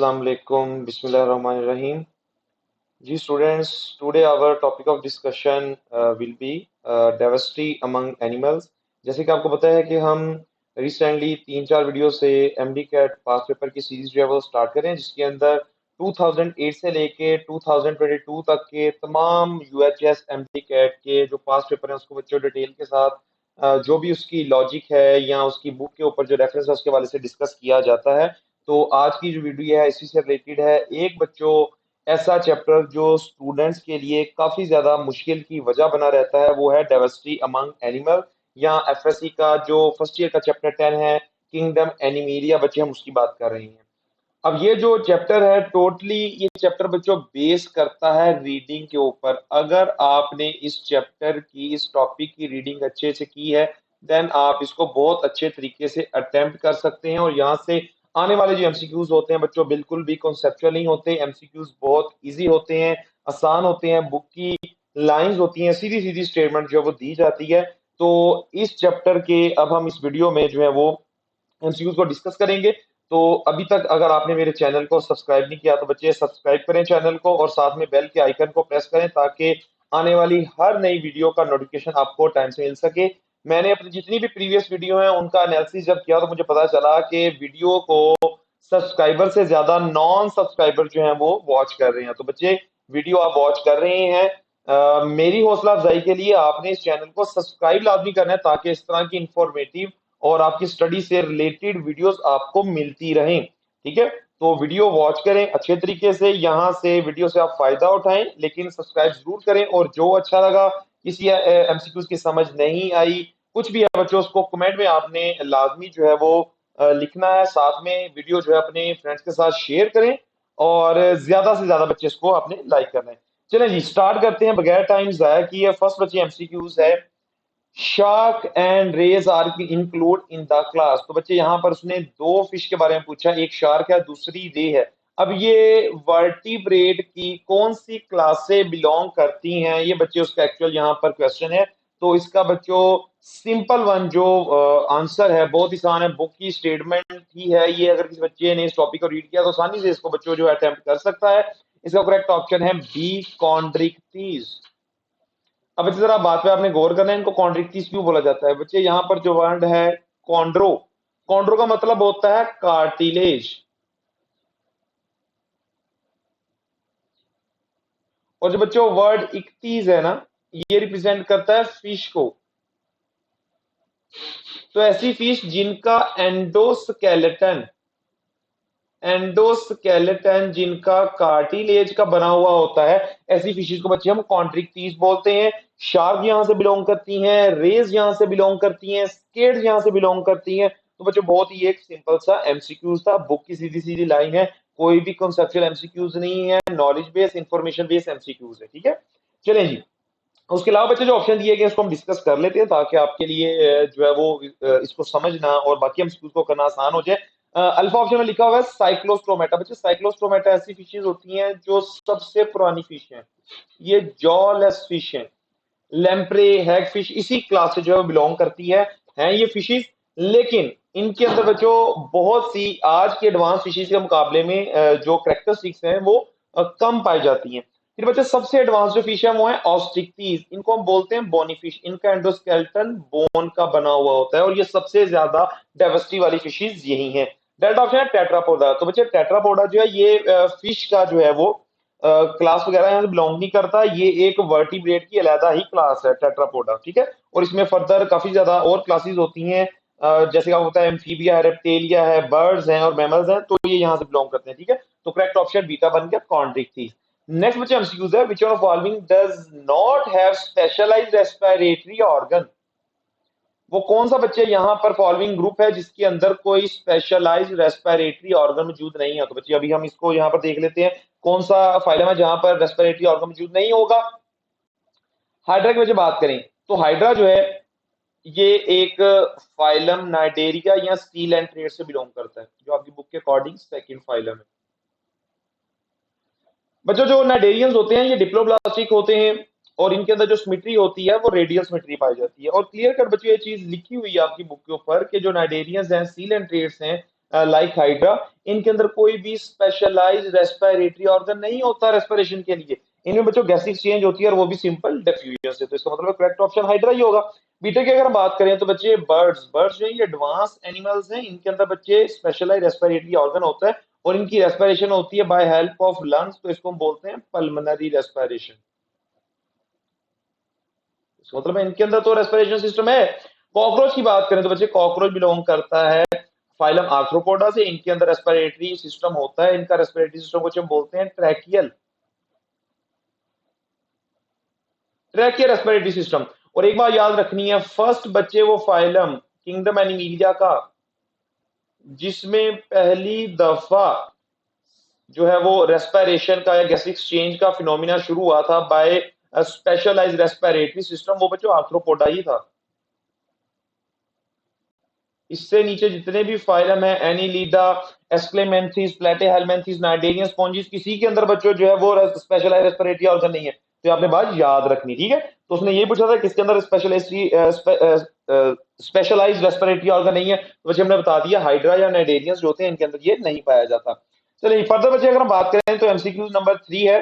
Assalamu alaikum. Bismillahirrahmanirrahim. जी students, today our topic of discussion will be diversity among animals. जैसे कि आपको पता है कि हम रिसेंटली 3-4 वीडियो से एमडी कैट पास पेपर की सीरीज जो है वो स्टार्ट करें, जिसके अंदर 2008 से लेके 2022 तक के तमाम यूएचएस एमडी कैट के जो पास पेपर हैं उसको बच्चों डिटेल के साथ जो भी उसकी लॉजिक है या उसकी बुक के ऊपर जो रेफरेंस है उसके वाले से डिस्कस किया जाता है। तो आज की जो वीडियो है इसी से रिलेटेड है। एक बच्चों ऐसा चैप्टर जो स्टूडेंट्स के लिए काफी ज्यादा मुश्किल की वजह बना रहता है, वो है डाइवर्सिटी अमंग एनिमल, या एफएससी का जो फर्स्ट ईयर का चैप्टर 10 है, किंगडम एनिमेलिया। बच्चे हम उसकी बात कर रहे हैं। अब ये जो चैप्टर है टोटली ये चैप्टर बच्चों बेस करता है रीडिंग के ऊपर। अगर आपने इस चैप्टर की इस टॉपिक की रीडिंग अच्छे से की है देन आप इसको बहुत अच्छे तरीके से अटेम्प्ट कर सकते हैं, और यहाँ से आने वाले जो एमसीक्यूज होते हैं बच्चों बिल्कुल भी कॉन्सेप्चुअल नहीं होते। एमसीक्यूज बहुत इजी होते हैं, आसान होते हैं, बुक की लाइंस होती हैं, सीधी सीधी स्टेटमेंट जो है वो दी जाती है। तो इस चैप्टर के अब हम इस वीडियो में जो है वो एमसीक्यूज को डिस्कस करेंगे। तो अभी तक अगर आपने मेरे चैनल को सब्सक्राइब नहीं किया तो बच्चे सब्सक्राइब करें चैनल को, और साथ में बेल के आइकन को प्रेस करें ताकि आने वाली हर नई वीडियो का नोटिफिकेशन आपको टाइम से मिल सके। मैंने अपनी जितनी भी प्रीवियस वीडियो है उनका एनालिसिस जब किया तो मुझे पता चला कि वीडियो को सब्सक्राइबर से ज्यादा नॉन सब्सक्राइबर जो हैं वो वॉच कर रहे हैं। तो बच्चे वीडियो आप वॉच कर रहे हैं, मेरी हौसला अफजाई के लिए आपने इस चैनल को सब्सक्राइब लाजमी करना है ताकि इस तरह की इंफॉर्मेटिव और आपकी स्टडी से रिलेटेड वीडियोस आपको मिलती रहें। ठीक है, तो वीडियो वॉच करें अच्छे तरीके से, यहाँ से वीडियो से आप फायदा उठाएं, लेकिन सब्सक्राइब जरूर करें। और जो अच्छा लगा, किसी एमसीक्यूज की समझ नहीं आई, कुछ भी है बच्चों, उसको कमेंट में आपने लाजमी जो है वो लिखना है। साथ में वीडियो जो है अपने फ्रेंड्स के साथ शेयर करें, और ज्यादा से ज्यादा बच्चे इसको आपने लाइक करना है। चलें जी स्टार्ट करते हैं बगैर टाइम जाया किए। फर्स्ट बच्चे एमसीक्यूज है, shark and rays are include in the class. तो बच्चे यहाँ पर उसने दो फिश के बारे में पूछा, एक शार्क है दूसरी रे है। अब ये वर्टिब्रेट की कौन सी क्लास से बिलोंग करती हैं, ये बच्चे उसका एक्चुअल यहाँ पर क्वेश्चन है। तो इसका बच्चों सिंपल वन जो आंसर है बहुत आसान है, बुक की स्टेटमेंट ही है ये। अगर किसी बच्चे ने इस टॉपिक को रीड किया तो आसानी से इसको बच्चों जो अटेम्प्ट कर सकता है। इसका करेक्ट ऑप्शन है बी, कॉन्ड्रिक्टीज। अब बच्चे जरा बात पे आपने गौर करना है, इनको कॉन्ड्रिक्टीज क्यों बोला जाता है। बच्चे यहाँ पर जो वर्ड है कॉन्ड्रो, कॉन्ड्रो का मतलब होता है कार्टिलेज, और जो बच्चों वर्ड इक्तीस है ना, ये रिप्रेजेंट करता है फिश को। तो ऐसी फिश जिनका एंडोस्केलेटन, एंडोस्केलेटन जिनका कार्टिलेज का बना हुआ होता है, ऐसी फिशेज को बच्चे हम कॉन्ट्रिक्टीज बोलते हैं। शार्क यहां से बिलोंग करती हैं, रेज यहां से बिलोंग करती हैं, स्केड्स यहां से बिलोंग करती हैं। तो बच्चों बहुत ही एक सिंपल सा एमसीक्यूज था, बुक की सीधी सीधी लाइन है, कोई भी कॉन्सेप्चुअल एमसीक्यूज नहीं है, knowledge based information based MCQs है। ठीक है, चलें जी। उसके अलावा बच्चे जो ऑप्शन दिए गए उसको हम डिस्कस कर लेते हैं ताकि आपके लिए जो है वो इसको समझना और बाकी एमसीक्यूज को करना आसान हो जाए। अल्फा ऑप्शन में लिखा हुआ है साइक्लोस्ट्रोमेटा। बच्चे साइक्लोस्ट्रोमेटा ऐसी फिशेज होती हैं जो सबसे पुरानी फिश हैं, ये जॉलेस फिश हैं। लेम्प्रे, हैग फिश इसी क्लास से जो है बिलोंग करती है ये फिशेज। लेकिन इनके अंदर बच्चों बहुत सी आज के एडवांस फिशेज के मुकाबले में जो करेक्टरिस्टिक्स हैं वो कम पाई जाती हैं। फिर बच्चे सबसे एडवांस जो फिश है वो है ऑस्ट्रिक्टीज, इनको हम बोलते हैं बोनी फिश। इनका एंडोस्केलेटन बोन का बना हुआ होता है, और ये सबसे ज्यादा डाइवर्सिटी वाली फिशेज यही हैं। डेल्टा ऑप्शन है टेट्रापोडा। तो बच्चे टेट्रापोडा जो है ये फिश का जो है वो क्लास वगैरह यहाँ से बिलोंग नहीं करता, ये एक वर्टिब्रेट की अलहदा ही क्लास है टेट्रापोडा। ठीक है, और इसमें फर्दर काफी ज्यादा और क्लासेस होती हैं, जैसे क्या होता है एम्फीबिया है, रेप्टेलिया है, बर्ड्स हैं और मैमल्स हैं, तो ये यहाँ से बिलोंग करते हैं। ठीक है, तो करेक्ट ऑप्शन बीटा बन गया कॉन्ट्रिक्टीज। नेक्स्ट बच्चे एमसीक्यूज है, which one of following does not have specialized respiratory organ. वो कौन सा बच्चे यहाँ पर फॉलोइंग ग्रुप है जिसके अंदर कोई स्पेशलाइज्ड रेस्पिरेटरी ऑर्गन मौजूद नहीं है। तो बच्चे अभी हम इसको यहाँ पर देख लेते हैं कौन सा फाइलम है जहां पर रेस्पिरेटरी ऑर्गन मौजूद नहीं होगा। हाइड्रा की वजह बात करें तो हाइड्रा जो है ये एक फाइलम नाइडेरिया या स्टील एंड ट्रेड से बिलोंग करता है, जो आपकी बुक के अकॉर्डिंग सेकंड फाइलम है। बच्चों जो नाइडेरियंस होते हैं ये डिप्लोब्लास्टिक होते हैं, और इनके अंदर जो सिमेट्री होती है वो रेडियल सिमेट्री पाई जाती है। और क्लियर कट बच्चों ये चीज लिखी हुई है आपकी बुक के ऊपर कि जो नाइडेरियंस हैं सील एंड ट्रेड्स हैं, लाइक हाइड्रा, इनके अंदर कोई भी स्पेशलाइज्ड रेस्पिरेटरी ऑर्गन नहीं होता रेस्पिरेशन के लिए। इनमें बच्चों गैस एक्सचेंज होती है और वो भी सिंपल डिफ्यूजन से। तो इसका मतलब करेक्ट ऑप्शन हाइड्रा ही होगा। बीटा की अगर हम बात करें तो बच्चे बर्ड्स बर्ड्स जो ये एडवांस एनिमल्स हैं, इनके अंदर बच्चे स्पेशलाइज्ड रेस्पिरेटरी ऑर्गन होता है और इनकी रेस्पिरेशन होती है बाय हेल्प ऑफ लंग्स। तो इसको हम बोलते हैं पल्मोनरी रेस्पिरेशन। इसका मतलब है इनके अंदर तो रेस्पिरेशन सिस्टम है। कॉकरोच की बात करें तो बच्चे कॉकरोच बिलोंग करता है फाइलम आर्थ्रोपोडा से। इनके अंदर रेस्पिरेटरी सिस्टम होता है। इनका रेस्पिरेटरी सिस्टम को हम बोलते हैं ट्रैकियल ट्रैकियल रेस्पिरेटरी सिस्टम। और एक बात याद रखनी है, फर्स्ट बच्चे वो फाइलम किंगडम एनिमीलिया का जिसमें पहली दफा जो है वो रेस्पिरेशन का या गैस एक्सचेंज का फिनोमिना शुरू हुआ था बाय स्पेशलाइज्ड रेस्पिरेटरी सिस्टम, वो बच्चों आर्थ्रोपोडा ही था। इससे नीचे जितने भी फाइलम है एनिलीडा, एस्क्लेमेंथिस, प्लेटेहेलमिन्थेस, नाइडेरियन स्पॉन्जिस, किसी के अंदर बच्चों जो है वो स्पेशलाइज्ड रेस्पिरेटरी ऑर्गन नहीं है। तो आपने बात याद रखनी, ठीक है। तो उसने ये पूछा था किसके अंदर स्पेशलाइज्ड रेस्पिरेटरी ऑर्गन नहीं है, तो बच्चे हमने बता दिया हाइड्रा या नाइडेरियंस जो होते हैं इनके अंदर ये नहीं पाया जाता। चलिए फर्दर बच्चे अगर हम बात करें तो एमसीक्यू नंबर 3 है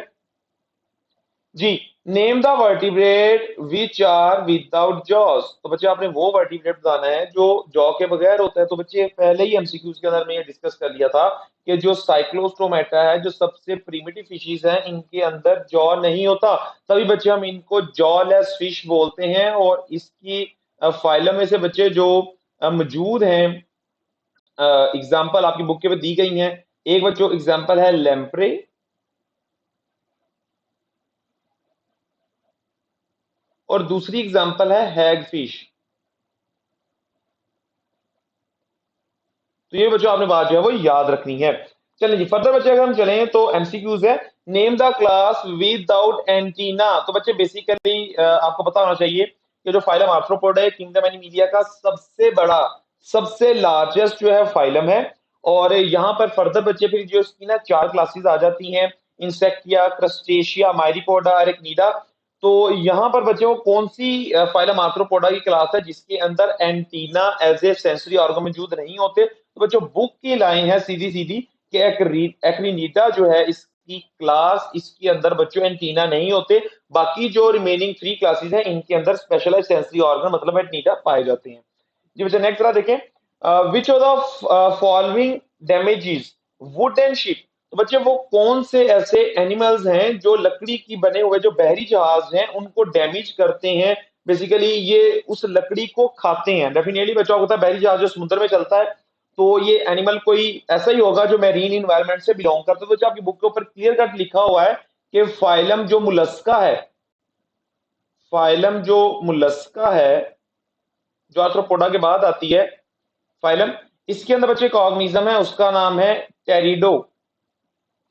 जी, name the vertebrate which are without jaws. तो बच्चे आपने वो वर्टिब्रेट बताना है जो जॉ के बगैर होता है। तो बच्चे पहले ही एमसीक्यूज के अंदर में ये डिस्कस कर लिया था कि जो साइक्लोस्टोमेटा है, जो सबसे प्रिमिटिव फिशीज हैं, इनके अंदर जॉ नहीं होता। तभी बच्चे हम इनको जॉलेस फिश बोलते हैं। और इसकी फाइलम में से बच्चे जो मौजूद हैं, एग्जाम्पल आपकी बुक के पे दी गई हैं। एक बच्चों एग्जाम्पल है लेम्प्रे और दूसरी एग्जाम्पल है हैगफिश। तो ये बच्चों आपने बात जो है वो याद रखनी है। चलिए जी फर्दर बच्चे अगर हम चलें तो एमसीक्यूज है। Name the class without antenna. तो बच्चे बेसिकली आपको पता होना चाहिए कि जो फाइलम आर्थ्रोपोडा है किंगडम एनिमीलिया का सबसे बड़ा, सबसे लार्जेस्ट जो है फाइलम है। और यहाँ पर फर्दर बच्चे फिर जो इसकी ना 4 क्लासेस आ जाती हैं, इंसेक्टिया, क्रस्टेशिया, माइरिपोडा, एरेक्निडा। तो यहाँ पर बच्चों कौन सी फाइलम आर्थ्रोपोडा की क्लास है जिसके अंदर antenna as a sensory organ मौजूद नहीं होते। तो बच्चों बुक की लाइन है सीधी सीधी कि एक्रीनीटा जो है इसकी क्लास, इसके अंदर बच्चों एंटीना नहीं होते। बाकी जो रिमेनिंग 3 क्लासेस हैं इनके अंदर स्पेशलाइज्ड सेंसरी ऑर्गन मतलब एंटीना पाए जाते हैं। जी बच्चे नेक्स्ट रहा देखें, which of the following damages wooden ship. तो बच्चे वो कौन से ऐसे एनिमल्स हैं जो लकड़ी की बने हुए जो बहरी जहाज हैं उनको डैमेज करते हैं। बेसिकली ये उस लकड़ी को खाते हैं। डेफिनेटली बच्चों को पता है बहरी जहाज जो समुद्र में चलता है, तो ये एनिमल कोई ऐसा ही होगा जो मैरीन इन्वायरमेंट से बिलोंग करता है। तो जो आपकी बुक के ऊपर क्लियर कट लिखा हुआ है कि फाइलम जो मुलस्का है, फाइलम जो मुलस्का है जो आर्थ्रोपोडा के बाद आती है फाइलम, इसके अंदर बच्चों एक ऑर्गेनिज्म है उसका नाम है टेरिडो।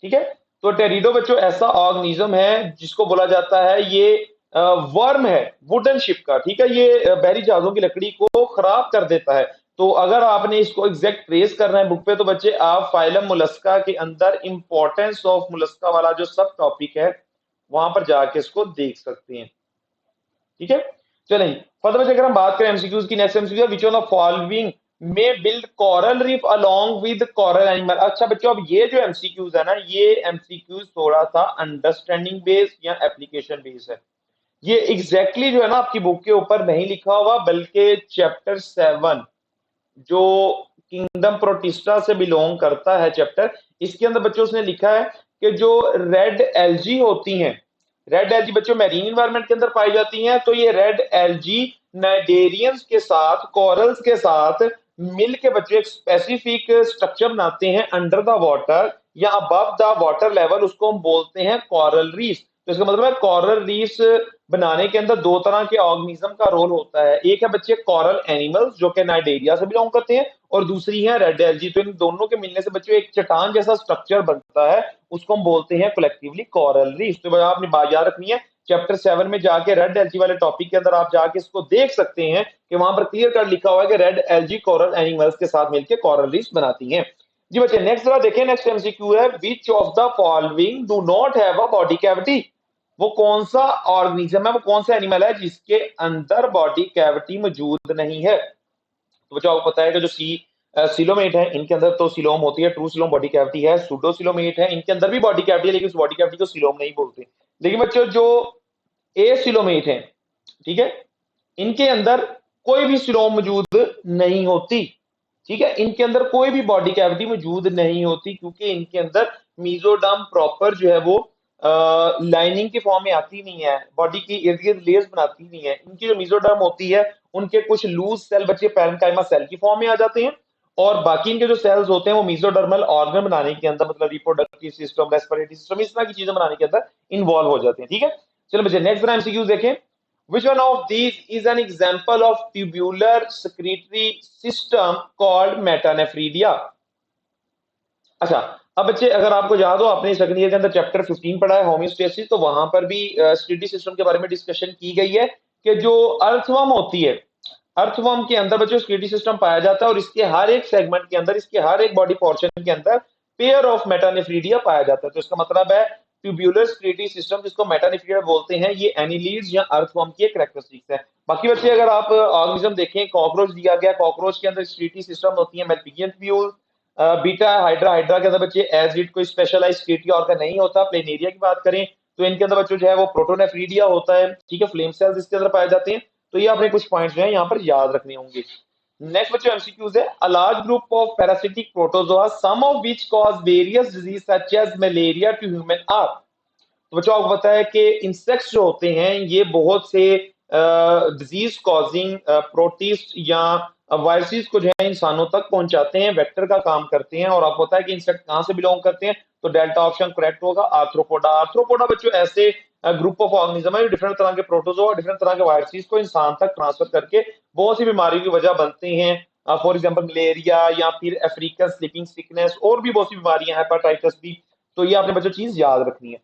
ठीक है, तो टेरिडो बच्चों ऐसा ऑर्गेनिज्म है जिसको बोला जाता है ये वर्म है वुडन शिप का। ठीक है, ये बहरी जहाजों की लकड़ी को खराब कर देता है। तो अगर आपने इसको एग्जैक्ट ट्रेस करना है बुक पे तो बच्चे आप फाइलम मुलस्का के अंदर इंपॉर्टेंस ऑफ मुलस्का वाला जो सब टॉपिक है वहां पर जाके इसको देख सकते हैं। ठीक है, चलें फर्दर बच्चे अगर हम बात करें एमसीक्यूज की, नेक्स्ट एमसीक्यू है, व्हिच ऑफ द फॉलोइंग में build coral reef along with coral animal. अच्छा बच्चों अब ये जो एमसीक्यूज है ना, ये एमसीक्यूज थोड़ा सा अंडरस्टैंडिंग बेस्ड या एप्लीकेशन बेस्ड है। ये एग्जैक्टली जो है ना आपकी बुक के ऊपर नहीं लिखा हुआ, बल्कि चैप्टर 7 जो किंगडम प्रोटिस्टा से बिलोंग करता है चैप्टर, इसके अंदर बच्चों उसने लिखा है कि जो रेड एल्जी होती हैं, रेड एल्जी बच्चों मैरीन इन्वायरमेंट के अंदर पाई जाती हैं। तो ये रेड एल्जी नाइडेरियंस के साथ, कोरल्स के साथ मिल के बच्चों एक स्पेसिफिक स्ट्रक्चर बनाते हैं अंडर द वाटर या अबव द वाटर लेवल, उसको हम बोलते हैं कोरल रीफ। तो इसका मतलब है कोरल रीफ बनाने के अंदर 2 तरह के ऑर्गेनिज्म का रोल होता है। एक है बच्चे कोरल एनिमल्स जो कि नाइडेरिया से बिलोंग करते हैं और दूसरी है रेड एल्जी। तो इन दोनों के मिलने से बच्चों एक चट्टान जैसा स्ट्रक्चर बनता है, उसको हम बोलते हैं कलेक्टिवली कोरल रीफ। तो आपने बात याद रखनी है, चैप्टर 7 में जाके रेड एल्जी वाले टॉपिक के अंदर आप जाके इसको देख सकते हैं कि वहां पर क्लियर कट लिखा हुआ है कि रेड एल्जी कोरल एनिमल्स के साथ मिलकर कोरल रीफ बनाती हैं। जी बच्चे नेक्स्ट जरा देखें, नेक्स्ट एमसीक्यू है, which of the following do not have a body cavity. वो कौन सा ऑर्गेनिज्म है, वो कौन सा एनिमल है जिसके अंदर बॉडी कैविटी मौजूद नहीं है। तो बच्चों आपको पता है कि जो सी सिलोमेट है, इनके अंदर तो सिलोम होती है, ट्रू सिलोम बॉडी कैविटी है। सूडोसिलोमेट है, इनके अंदर भी बॉडी कैविटी है, लेकिन उस बॉडी कैविटी को सिलोम नहीं बोलते। लेकिन बच्चों जो एसिलोमेट है, ठीक है, इनके अंदर कोई भी सिलोम मौजूद नहीं होती। ठीक है, इनके अंदर कोई भी बॉडी कैविटी मौजूद नहीं होती, क्योंकि इनके अंदर मीजोडर्म प्रॉपर जो है वो लाइनिंग के फॉर्म में आती नहीं है, बॉडी की इर्द गिर्द लेयर्स बनाती नहीं है। इनकी जो मीजोडर्म होती है, उनके कुछ लूज सेल बच्चे पैरेन्काइमा सेल की फॉर्म में आ जाते हैं, और बाकी इनके जो सेल्स होते हैं वो मीजोडर्मल ऑर्गन बनाने के अंदर, मतलब रिप्रोडक्टिव सिस्टम, रेस्पिरेटरी सिस्टम, इस तरह की चीजें बनाने के अंदर इन्वॉल्व हो जाते हैं। ठीक है, चलो बच्चे नेक्स्ट जरा एमसीक्यूज देखें। Which one of these is an example of tubular secretory system called metanephridia? अच्छा, अब बच्चे अगर आपको याद हो, आपने सेकंड ईयर के अंदर चैप्टर 15 पढ़ा है होमियोस्टेसिस, तो वहां पर भी सेक्रेटरी सिस्टम के बारे में डिस्कशन की गई है कि जो अर्थवर्म होती है, अर्थवर्म के अंदर बच्चों सेक्रेटरी सिस्टम पाया जाता है, और इसके हर एक सेगमेंट के अंदर, इसके हर एक बॉडी पोर्शन के अंदर पेयर ऑफ मेटानेफ्रीडिया पाया जाता है। तो इसका मतलब है ट्यूब्यूलर सेक्रेटरी सिस्टम, जिसको मेटानेफ्रीडिया बोलते हैं, ये एनिलीड्स या अर्थवर्म की एक कैरेक्टरिस्टिक्स है। बाकी बच्चे अगर आप ऑर्गेनिज्म देखें, कॉकरोच दिया गया, कॉकरोच के अंदर सेक्रेटरी सिस्टम होती है Malpighian tubule. Beta hydra, hydra के अंदर बच्चे एज इट कोई स्पेशलाइज सेक्रेटरी ऑर्गन नहीं होता। प्लेनेरिया की बात करें तो इनके अंदर बच्चों जो है वो प्रोटोनेफ्रीडिया होता है। ठीक है, फ्लेम सेल्स इसके अंदर पाए जाते हैं। तो ये आपने कुछ पॉइंट्स जो है यहाँ पर याद रखने होंगे। नेक्स्ट बच्चों एमसीक्यूज है, a large group of parasitic protozoa some of which cause various disease such as malaria to human are. तो बच्चों आपको पता है कि इंसेक्ट्स जो होते हैं ये बहुत से डिजीज कॉजिंग प्रोटिस्ट या वायरसेस को जो है इंसानों तक पहुंचाते हैं, वेक्टर का काम करते हैं। और आपको पता है कि इंसेक्ट कहां से बिलोंग करते हैं, तो डेल्टा ऑप्शन करेक्ट होगा, आर्थ्रोपोडा। आर्थ्रोपोडा बच्चों ऐसे ग्रुप ऑफ ऑर्गेनिज्म है जो डिफरेंट तरह के प्रोटोजोआ, डिफरेंट तरह के वायरसेस को इंसान तक ट्रांसफर करके बहुत सी बीमारी की वजह बनते हैं। फॉर एग्जांपल मलेरिया, या फिर अफ्रीकन स्लीपिंग सिकनेस, और भी बहुत सी बीमारियां, हेपेटाइटिस भी। तो ये आपने बच्चों चीज याद रखनी है।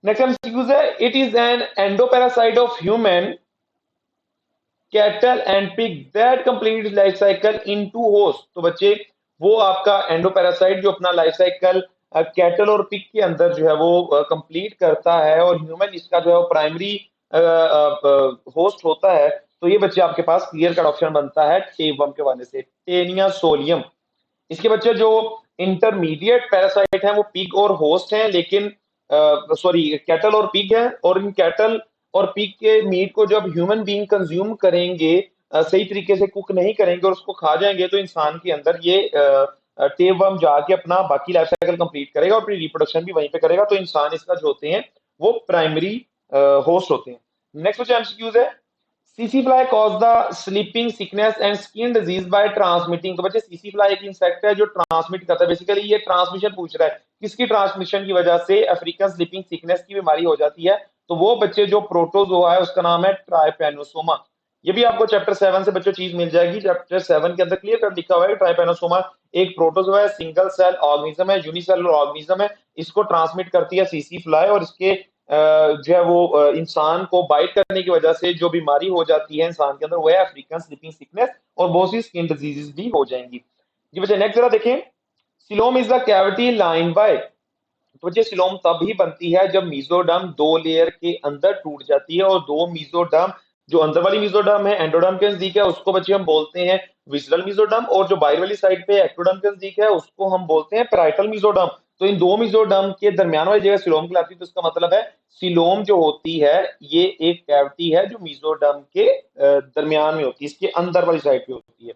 नेक्स्ट एमसीक्यूज है, it is an endoparasite of human cattle and pig that complete life cycle in two host. तो बच्चे वो आपका एंडोपैरासाइट जो अपना लाइफ साइकिल कैटल और पिग के अंदर जो है वो कंप्लीट करता है, और ह्यूमन इसका जो है वो प्राइमरी होस्ट होता है। तो ये बच्चे आपके पास क्लियर कट ऑप्शन बनता है टेपवर्म के वाले से, टेनिया सोलियम। इसके बच्चे जो इंटरमीडिएट पैरासाइट हैं वो पिग और होस्ट हैं, लेकिन सॉरी कैटल और पिग है, और इन कैटल और पिग के मीट को जब ह्यूमन बीइंग कंज्यूम करेंगे, सही तरीके से कुक नहीं करेंगे और उसको खा जाएंगे, तो इंसान के अंदर ये टेपवर्म जाके अपना बाकी लाइफ साइकिल कंप्लीट करेगा और अपनी रिप्रोडक्शन भी वहीं पे करेगा। तो इंसान इसका जो होते हैं वो प्राइमरी होस्ट होते हैं। नेक्स्ट जो एमसीक्यूज है, CC fly cause the sleeping sickness and skin disease bye transmitting. तो बच्चे सीसी फ्लाई एक इंसेक्ट है जो ट्रांसमिट करता है, बेसिकली ये ट्रांसमिशन पूछ रहा है, किसकी ट्रांसमिशन की वजह से अफ्रीकन स्लीपिंग सिकनेस की बीमारी हो जाती है। तो वो बच्चे जो प्रोटोजोआ है उसका नाम है ट्राइपेनोसोमा। ये भी आपको चैप्टर 7 से बच्चों चीज मिल जाएगी। चैप्टर 7 के अंदर क्लियर कट लिखा हुआ है ट्राइपेनोसोमा एक प्रोटोजोआ है, सिंगल सेल ऑर्गेनिज्म है, यूनिसेलुलर ऑर्गेनिज्म है। इसको ट्रांसमिट करती है सीसी फ्लाई, और इसके जो है वो इंसान को बाइट करने की वजह से जो बीमारी हो जाती है इंसान के अंदर, वो है अफ्रीकन स्लीपिंग सिकनेस, और बहुत सी स्किन डिजीजेस भी हो जाएंगी। जी बच्चे नेक्स्ट जरा देखें, coelom is the cavity line by. तो बच्चे सिलोम तब ही बनती है जब मीजोडर्म दो लेयर के अंदर टूट जाती है, और दो मीजोडर्म, जो अंदर वाली मीजोडर्म है एंडोडर्म के नजदीक है, उसको बच्चे हम बोलते हैं विसरल मीजोडर्म, और जो बाहर वाली साइड पे एक्टोडर्म के नजदीक है उसको हम बोलते हैं पैराइटल मीजोडर्म। तो इन दो मीजोडर्म के दरमियान वाली जगह सिलोम कहलाती है। तो इसका मतलब है सिलोम जो होती है ये एक कैविटी है जो मीजोडर्म के दरमियान में होती है, इसके अंदर वाली साइड पे होती है।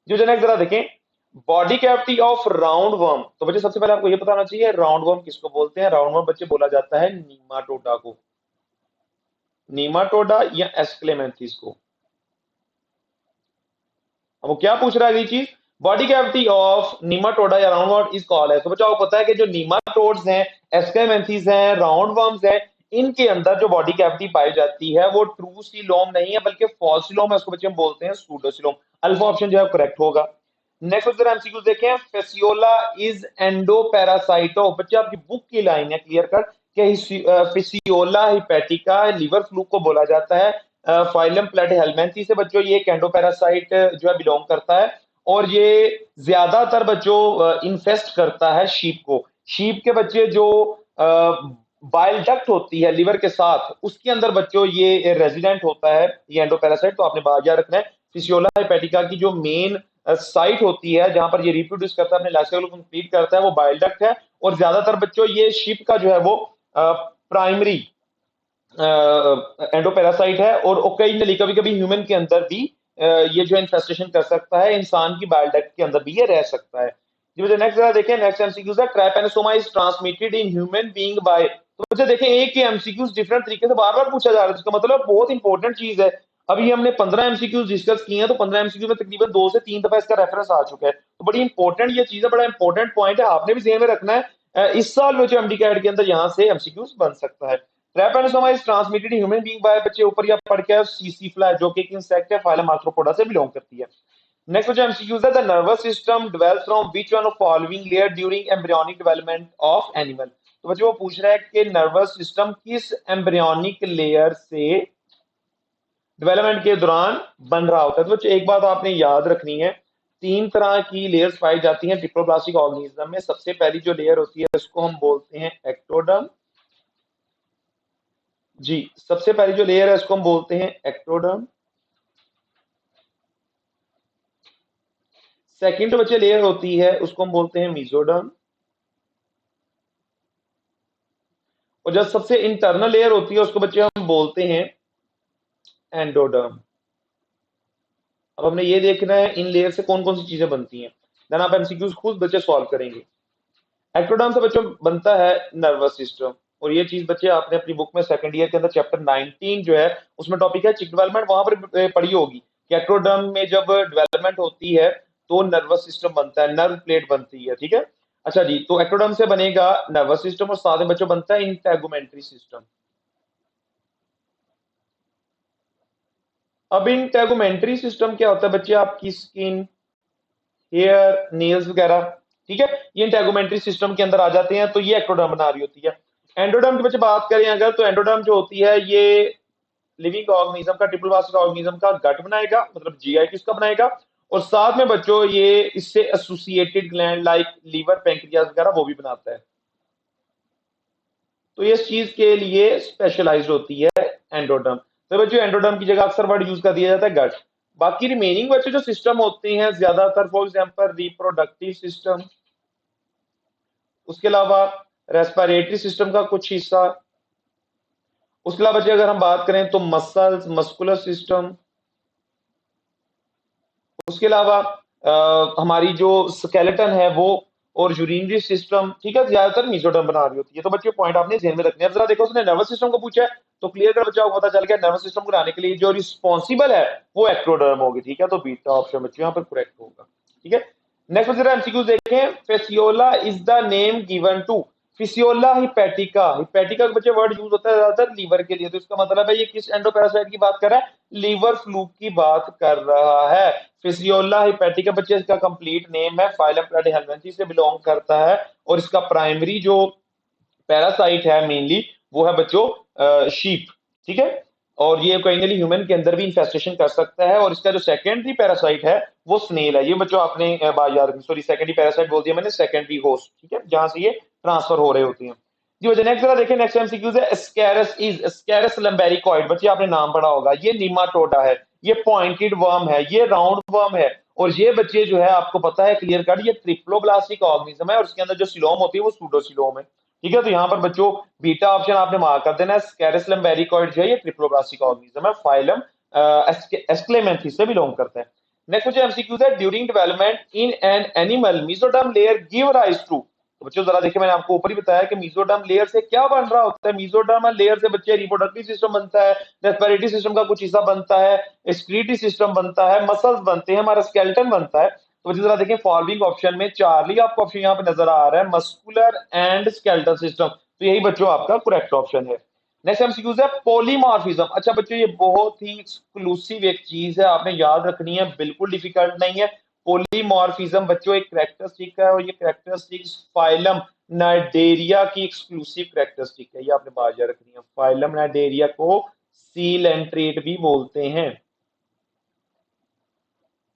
जो नेक्स्ट जरा देखें, body cavity of round worm. तो बच्चे सबसे पहले आपको ये बताना चाहिए राउंड वर्म किसको बोलते हैं। राउंड वर्म बच्चे बोला जाता है नीमाटोडा को, नीमाटोडा या एस्क्लेमेंथिस को। अब वो क्या पूछ रहा है ये चीज, बॉडी कैविटी ऑफ नीमाटोडा या राउंड वर्म इज कॉल्ड है। तो बच्चों आपको पता है कि जो नीमाटोड्स हैं, एस्क्लेमेंथिस हैं, राउंड वर्म्स हैं, इनके अंदर जो बॉडी कैविटी पाई जाती है वो ट्रू सीलोम नहीं है बल्कि फॉल्स सीलोम है, उसको बच्चे हम बोलते हैं सूडोसीलोम। अल्फा ऑप्शन जो है करेक्ट होगा। नेक्स्ट जरा एमसीक्यू देखें, फेसियोला इज एंडोपैरासाइटो। बच्चे आपकी बुक की लाइन है क्लियर कट कि फेसियोला हिपैटिका लिवर फ्लूक को बोला जाता है। फाइलम प्लेटिहेल्मिन्थी से बच्चों ये एक एंडोपैरासाइट जो है बिलोंग करता है, और ये ज्यादातर बच्चों इन्फेस्ट करता है शीप को। शीप के बच्चे जो बाइल डक्ट होती है लिवर के साथ, उसके अंदर बच्चों ये रेजिडेंट होता है ये एंडोपैरासाइट। तो आपने याद रखना है फिसियोला हिपैटिका की जो मेन साइट होती है जहां पर ये रिप्रोड्यूस करता है, अपने लाइफ साइकिल को कंप्लीट करता है, वो बाइल डक्ट है। और ज्यादातर बच्चों ये शिप का जो है वो प्राइमरी एंडोपैरासाइट है। और ओकेजनली कभी कभी ह्यूमन के अंदर भी ये जो इन्फेस्टेशन कर सकता है, इंसान की बाइल डक्ट के अंदर भी ये रह सकता है। जी मुझे नेक्स्ट जरा देखें, नेक्स्ट एमसीक्यूज है trypanosoma is transmitted in human being by. तो मुझे देखें एक ही एमसीक्यूज डिफरेंट तरीके से बार बार पूछा जा रहा है, इसका मतलब बहुत इंपॉर्टेंट चीज है। अभी हमने 15 एमसीक्यूज डिस्कस किए हैं, तो 15 एमसीक्यू में तकरीबन 2 से 3 दफा इसका रेफरेंस आ चुका है। तो बड़ी इंपॉर्टेंट ये चीज है, बड़ा इंपॉर्टेंट पॉइंट है, आपने भी ध्यान में रखना है। इस साल में जो एमडी कैट के अंदर यहाँ से एमसीक्यूज बन सकता है। Trypanosoma is transmitted in human being by, बच्चे ऊपर या पढ़ के सीसी फ्लाई जो कि एक इंसेक्ट है, फाइलम आर्थ्रोपोडा से बिलोंग करती है। नेक्स्ट जो एमसीक्यूज है, the nervous system develop from which one of following layer during embryonic development of animal. तो बच्चे वो पूछ रहा है कि नर्वस सिस्टम किस एम्ब्रियोनिक लेयर से डेवलपमेंट के दौरान बन रहा होता है। तो बच्चे एक बात आपने याद रखनी है, 3 तरह की लेयर्स पाई जाती हैं डिप्लोप्लास्टिक ऑर्गेनिज्म में। सबसे पहली जो लेयर होती है उसको हम बोलते हैं एक्टोडर्म। जी, सबसे पहली जो लेयर है उसको हम बोलते हैं एक्टोडर्म। सेकंड जो बच्चे लेयर होती है उसको हम बोलते हैं मीजोडर्म। और जब सबसे इंटरनल लेयर होती है उसको बच्चे हम बोलते हैं एंडोडर्म। अब हमने ये देखना है इन लेयर से कौन कौन सी चीजें बनती हैं, देन आप एमसीक्यूज खुद बच्चे सॉल्व करेंगे। एक्टोडर्म से बच्चों बनता है नर्वस सिस्टम। और ये चीज बच्चे आपने अपनी बुक में सेकंड ईयर के अंदर चैप्टर 19 जो है उसमें टॉपिक है चिक डेवलपमेंट, वहां पर पढ़ी होगी कि एक्टोडर्म में जब डेवलपमेंट होती है तो नर्वस सिस्टम बनता है, नर्व प्लेट बनती है, ठीक है। अच्छा जी, तो एक्टोडर्म से बनेगा नर्वस सिस्टम और साथ में बच्चों बनता है इंटेगुमेंट्री सिस्टम। अब इंटेगुमेंट्री सिस्टम क्या होता है बच्चे, आपकी स्किन, हेयर, नेल्स वगैरह, ठीक है, ये इंटेगुमेंट्री सिस्टम के अंदर आ जाते हैं, तो ये एक्टोडर्म बना रही होती है। एंडोडर्म की बच्चे बात करें अगर, तो एंडोडर्म जो होती है ये लिविंग ऑर्गेनिज्म का, ट्रिपल ऑर्गेनिज्म का गट बनाएगा, मतलब जीआई किसका बनाएगा। और साथ में बच्चों ये इससे associated gland like liver, pancreas वगैरह वो भी बनाता है। तो ये इस चीज के लिए स्पेशलाइज्ड होती है एंडोडर्म। तो बच्चों एंडोडर्म की जगह अक्सर वर्ड यूज कर दिया जाता है गट। बाकी रिमेनिंग बच्चे जो सिस्टम होते हैं ज्यादातर, फॉर एग्जांपल रिप्रोडक्टिव सिस्टम, उसके अलावा रेस्पिरेटरी सिस्टम का कुछ हिस्सा, उसके अलावा बच्चे अगर हम बात करें तो मसल्स, मस्कुलर सिस्टम, उसके अलावा हमारी जो स्केलेटन है वो, और यूरिनरी सिस्टम, ठीक है, ज्यादातर मीजोडर्म बना रही होती है। तो बच्चे पॉइंट आपने ध्यान में रखने हैं। अब जरा देखो उसने नर्वस सिस्टम को पूछा है, तो क्लियर कर बच्चा को पता चल गया नर्वस सिस्टम को बनाने के लिए जो रिस्पॉन्सिबल है वो एक्टोडर्म होगी, ठीक है। तो बीटा ऑप्शन बच्चों यहाँ पर करेक्ट होगा, ठीक है। नेक्स्ट जरा एमसीक्यूज देखें, Fasciola is the name given to. Fasciola hepatica, hepatica के बच्चे वर्ड यूज होता है ज्यादातर लीवर के लिए, तो इसका मतलब है ये किस एंडोपैरासाइट की बात कर रहा है, लीवर फ्लूक की बात कर रहा है। फिसियोला हिपैटिका बच्चे इसका कंप्लीट नेम है, फाइलम प्लेटिहेल्मिन्थी से बिलोंग करता है। और इसका प्राइमरी जो पैरासाइट है मेनली वो है बच्चों शीप, ठीक है। और ये ओकेजनली ह्यूमन के अंदर भी इन्फेस्टेशन कर सकता है। और इसका जो सेकेंडरी पैरासाइट है वो स्नेल है। ये बच्चों आपने बात याद रखनी, सॉरी सेकेंडरी पैरासाइट बोल दिया मैंने, सेकेंडरी होस्ट, ठीक है, जहां से ये ट्रांसफर हो रहे होते हैं। जी बच्चे नेक्स्ट जरा देखें, नेक्स्ट एमसीक्यूज है स्कैरस इज, स्कैरस लंबेरिकॉइड, बच्चे आपने नाम पढ़ा होगा, ये निमाटोडा है, ये पॉइंटेड वर्म है, ये राउंड वर्म है। और ये बच्चे जो है आपको पता है क्लियर कट, ये ट्रिप्लोब्लास्टिक ऑर्गेनिज्म है और उसके अंदर जो सिलोम होती है वो सूडोसिलोम है, ठीक है। तो यहाँ पर बच्चों बीटा ऑप्शन आपने मार्क कर देना है। स्कैरस लंबेरिकॉइड जो है ये ट्रिप्लोब्लास्टिक ऑर्गेनिज्म है, फाइलम एस्क्लेमेंथी से बिलोंग करता है। नेक्स्ट जो एमसीक्यूज है, during development in an animal mesoderm layer give rise to. तो बच्चों जरा देखिए, मैंने आपको ऊपर ही बताया कि मेसोडर्म लेयर से क्या बन रहा होता है। मेसोडर्म लेयर से बच्चे रिप्रोडक्टिव सिस्टम बनता है, रेस्पिरेटरी सिस्टम का कुछ हिस्सा बनता है, एक्सक्रीटरी सिस्टम बनता है, मसल्स बनते हैं, हमारा स्केलेटन बनता है। तो बच्चे जरा देखें फॉलोइंग ऑप्शन में चार्ली आपको ऑप्शन यहाँ पे नजर आ रहा है, मस्कुलर एंड स्केलेटल सिस्टम, तो यही बच्चों आपका करेक्ट ऑप्शन है। नेक्स्ट एमसीक्यूज है पॉलीमॉर्फिज्म। अच्छा बच्चों ये बहुत ही एक्सक्लूसिव एक चीज है, आपने याद रखनी है, बिल्कुल डिफिकल्ट नहीं है। पॉलीमॉर्फिज्म बच्चों एक कैरेक्टरिस्टिक है और ये कैरेक्टरिस्टिक फाइलम नाइडेरिया की एक्सक्लूसिव कैरेक्टरिस्टिक है, ये आपने बात याद रखनी है। फाइलम नाइडेरिया को सीलेंट्रेट भी बोलते हैं।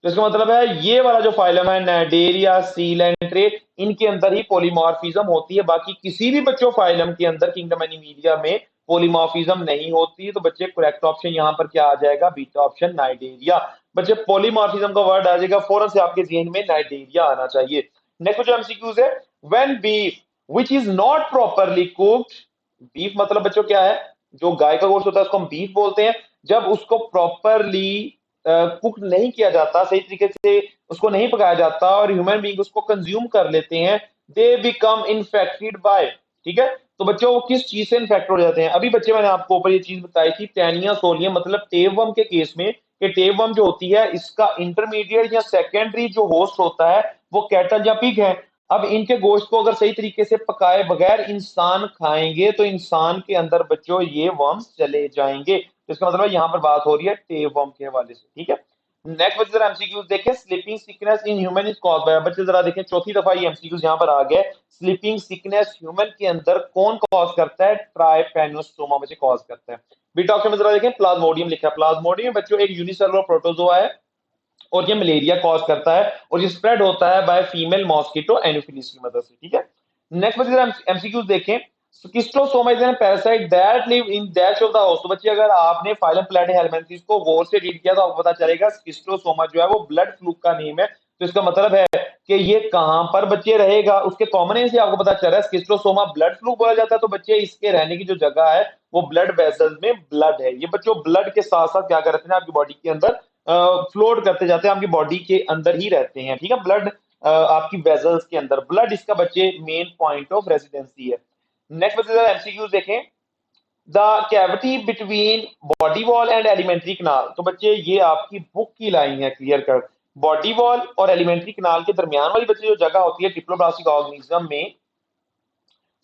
तो इसका मतलब है ये वाला जो फाइलम है नाइडेरिया, सीलेंट्रेट, इनके अंदर ही पॉलीमॉर्फिज्म होती है। बाकी किसी भी बच्चों फाइलम के अंदर, किंगडम एनिमीलिया में पॉलीमॉर्फिज्म नहीं होती, तो बच्चे करेक्ट ऑप्शन यहाँ पर क्या आ जाएगा, बीटा ऑप्शन नाइडेरिया। बच्चे पॉलीमॉर्फिज्म का वर्ड आ जाएगा, फौरन से आपके जहन में नाइडेरिया आना चाहिए। नेक्स्ट जो एमसीक्यूज है, when beef which is not properly cooked, beef मतलब बच्चों क्या है, जो गाय का गोश्त होता है उसको हम बीफ बोलते हैं, जब उसको प्रॉपरली कुक नहीं किया जाता, सही तरीके से उसको नहीं पकाया जाता और ह्यूमन बीइंग उसको कंज्यूम कर लेते हैं, दे बिकम इन्फेक्टेड बाय, ठीक है। तो बच्चों वो किस चीज से इन्फेक्ट हो जाते हैं, अभी बच्चे मैंने आपको ऊपर ये चीज बताई थी, टैनिया सोलियम मतलब टेपवर्म के केस में, कि टेपवर्म जो होती है इसका इंटरमीडिएट या सेकेंडरी जो होस्ट होता है वो कैटल या पिग है। अब इनके गोश्त को अगर सही तरीके से पकाए बगैर इंसान खाएंगे तो इंसान के अंदर बच्चों ये वर्म्स चले जाएंगे, तो इसका मतलब यहाँ पर बात हो रही है टेपवर्म के हवाले से, ठीक है। नेक्स्ट बच्चे जरा एमसीक्यूज देखें, sleeping sickness in human is caused by, बच्चे जरा देखें चौथी दफा ये एमसीक्यूज यहाँ पर आ गए, स्लीपिंग सिकनेस ह्यूमन के अंदर कौन कॉज करता है, ट्राइपैनोसोमा बच्चे कॉज करता है। बीटा ऑप्शन में जरा देखें, प्लाज्मोडियम लिखा है, प्लाज्मोडियम बच्चों एक यूनिसेलुलर प्रोटोजोआ है और ये मलेरिया कॉज करता है और ये स्प्रेड होता है बाय फीमेल मॉस्किटो एनोफिलिस की मदद से, ठीक है। नेक्स्ट बच्चे एमसीक्यूज देखें, Schistosoma is an parasite that live in dash of the host, तो बच्चे अगर आपने फाइलम प्लैटिहेल्मिन्थेस को गौर से रीड किया तो आपको पता चलेगा स्किस्टोसोमा जो है वो ब्लड फ्लूक का नेम है, तो इसका मतलब है कि ये कहां पर बच्चे रहेगा, उसके कॉमन नेम से आपको पता चल रहा है स्किस्टोसोमा ब्लड फ्लूक बोला जाता है, तो बच्चे इसके रहने की जो जगह है वो ब्लड वेसल्स में ब्लड है, ये बच्चों ब्लड के साथ साथ क्या करते हैं आपकी बॉडी के अंदर फ्लोट करते जाते हैं, आपकी बॉडी के अंदर ही रहते हैं, ठीक है। ब्लड आपकी वेजल्स के अंदर, ब्लड इसका बच्चे मेन पॉइंट ऑफ रेसिडेंसी है। नेक्स्ट बच्चे एमसीक्यूज देखें, the cavity between body wall and elementary कनाल, तो बच्चे ये आपकी बुक की लाइन है क्लियर कर, बॉडी वॉल और एलिमेंट्री कनाल के दरमियान वाली बच्चे जो जगह होती है डिप्लोप्लास्टिक ऑर्गेनिज्म में,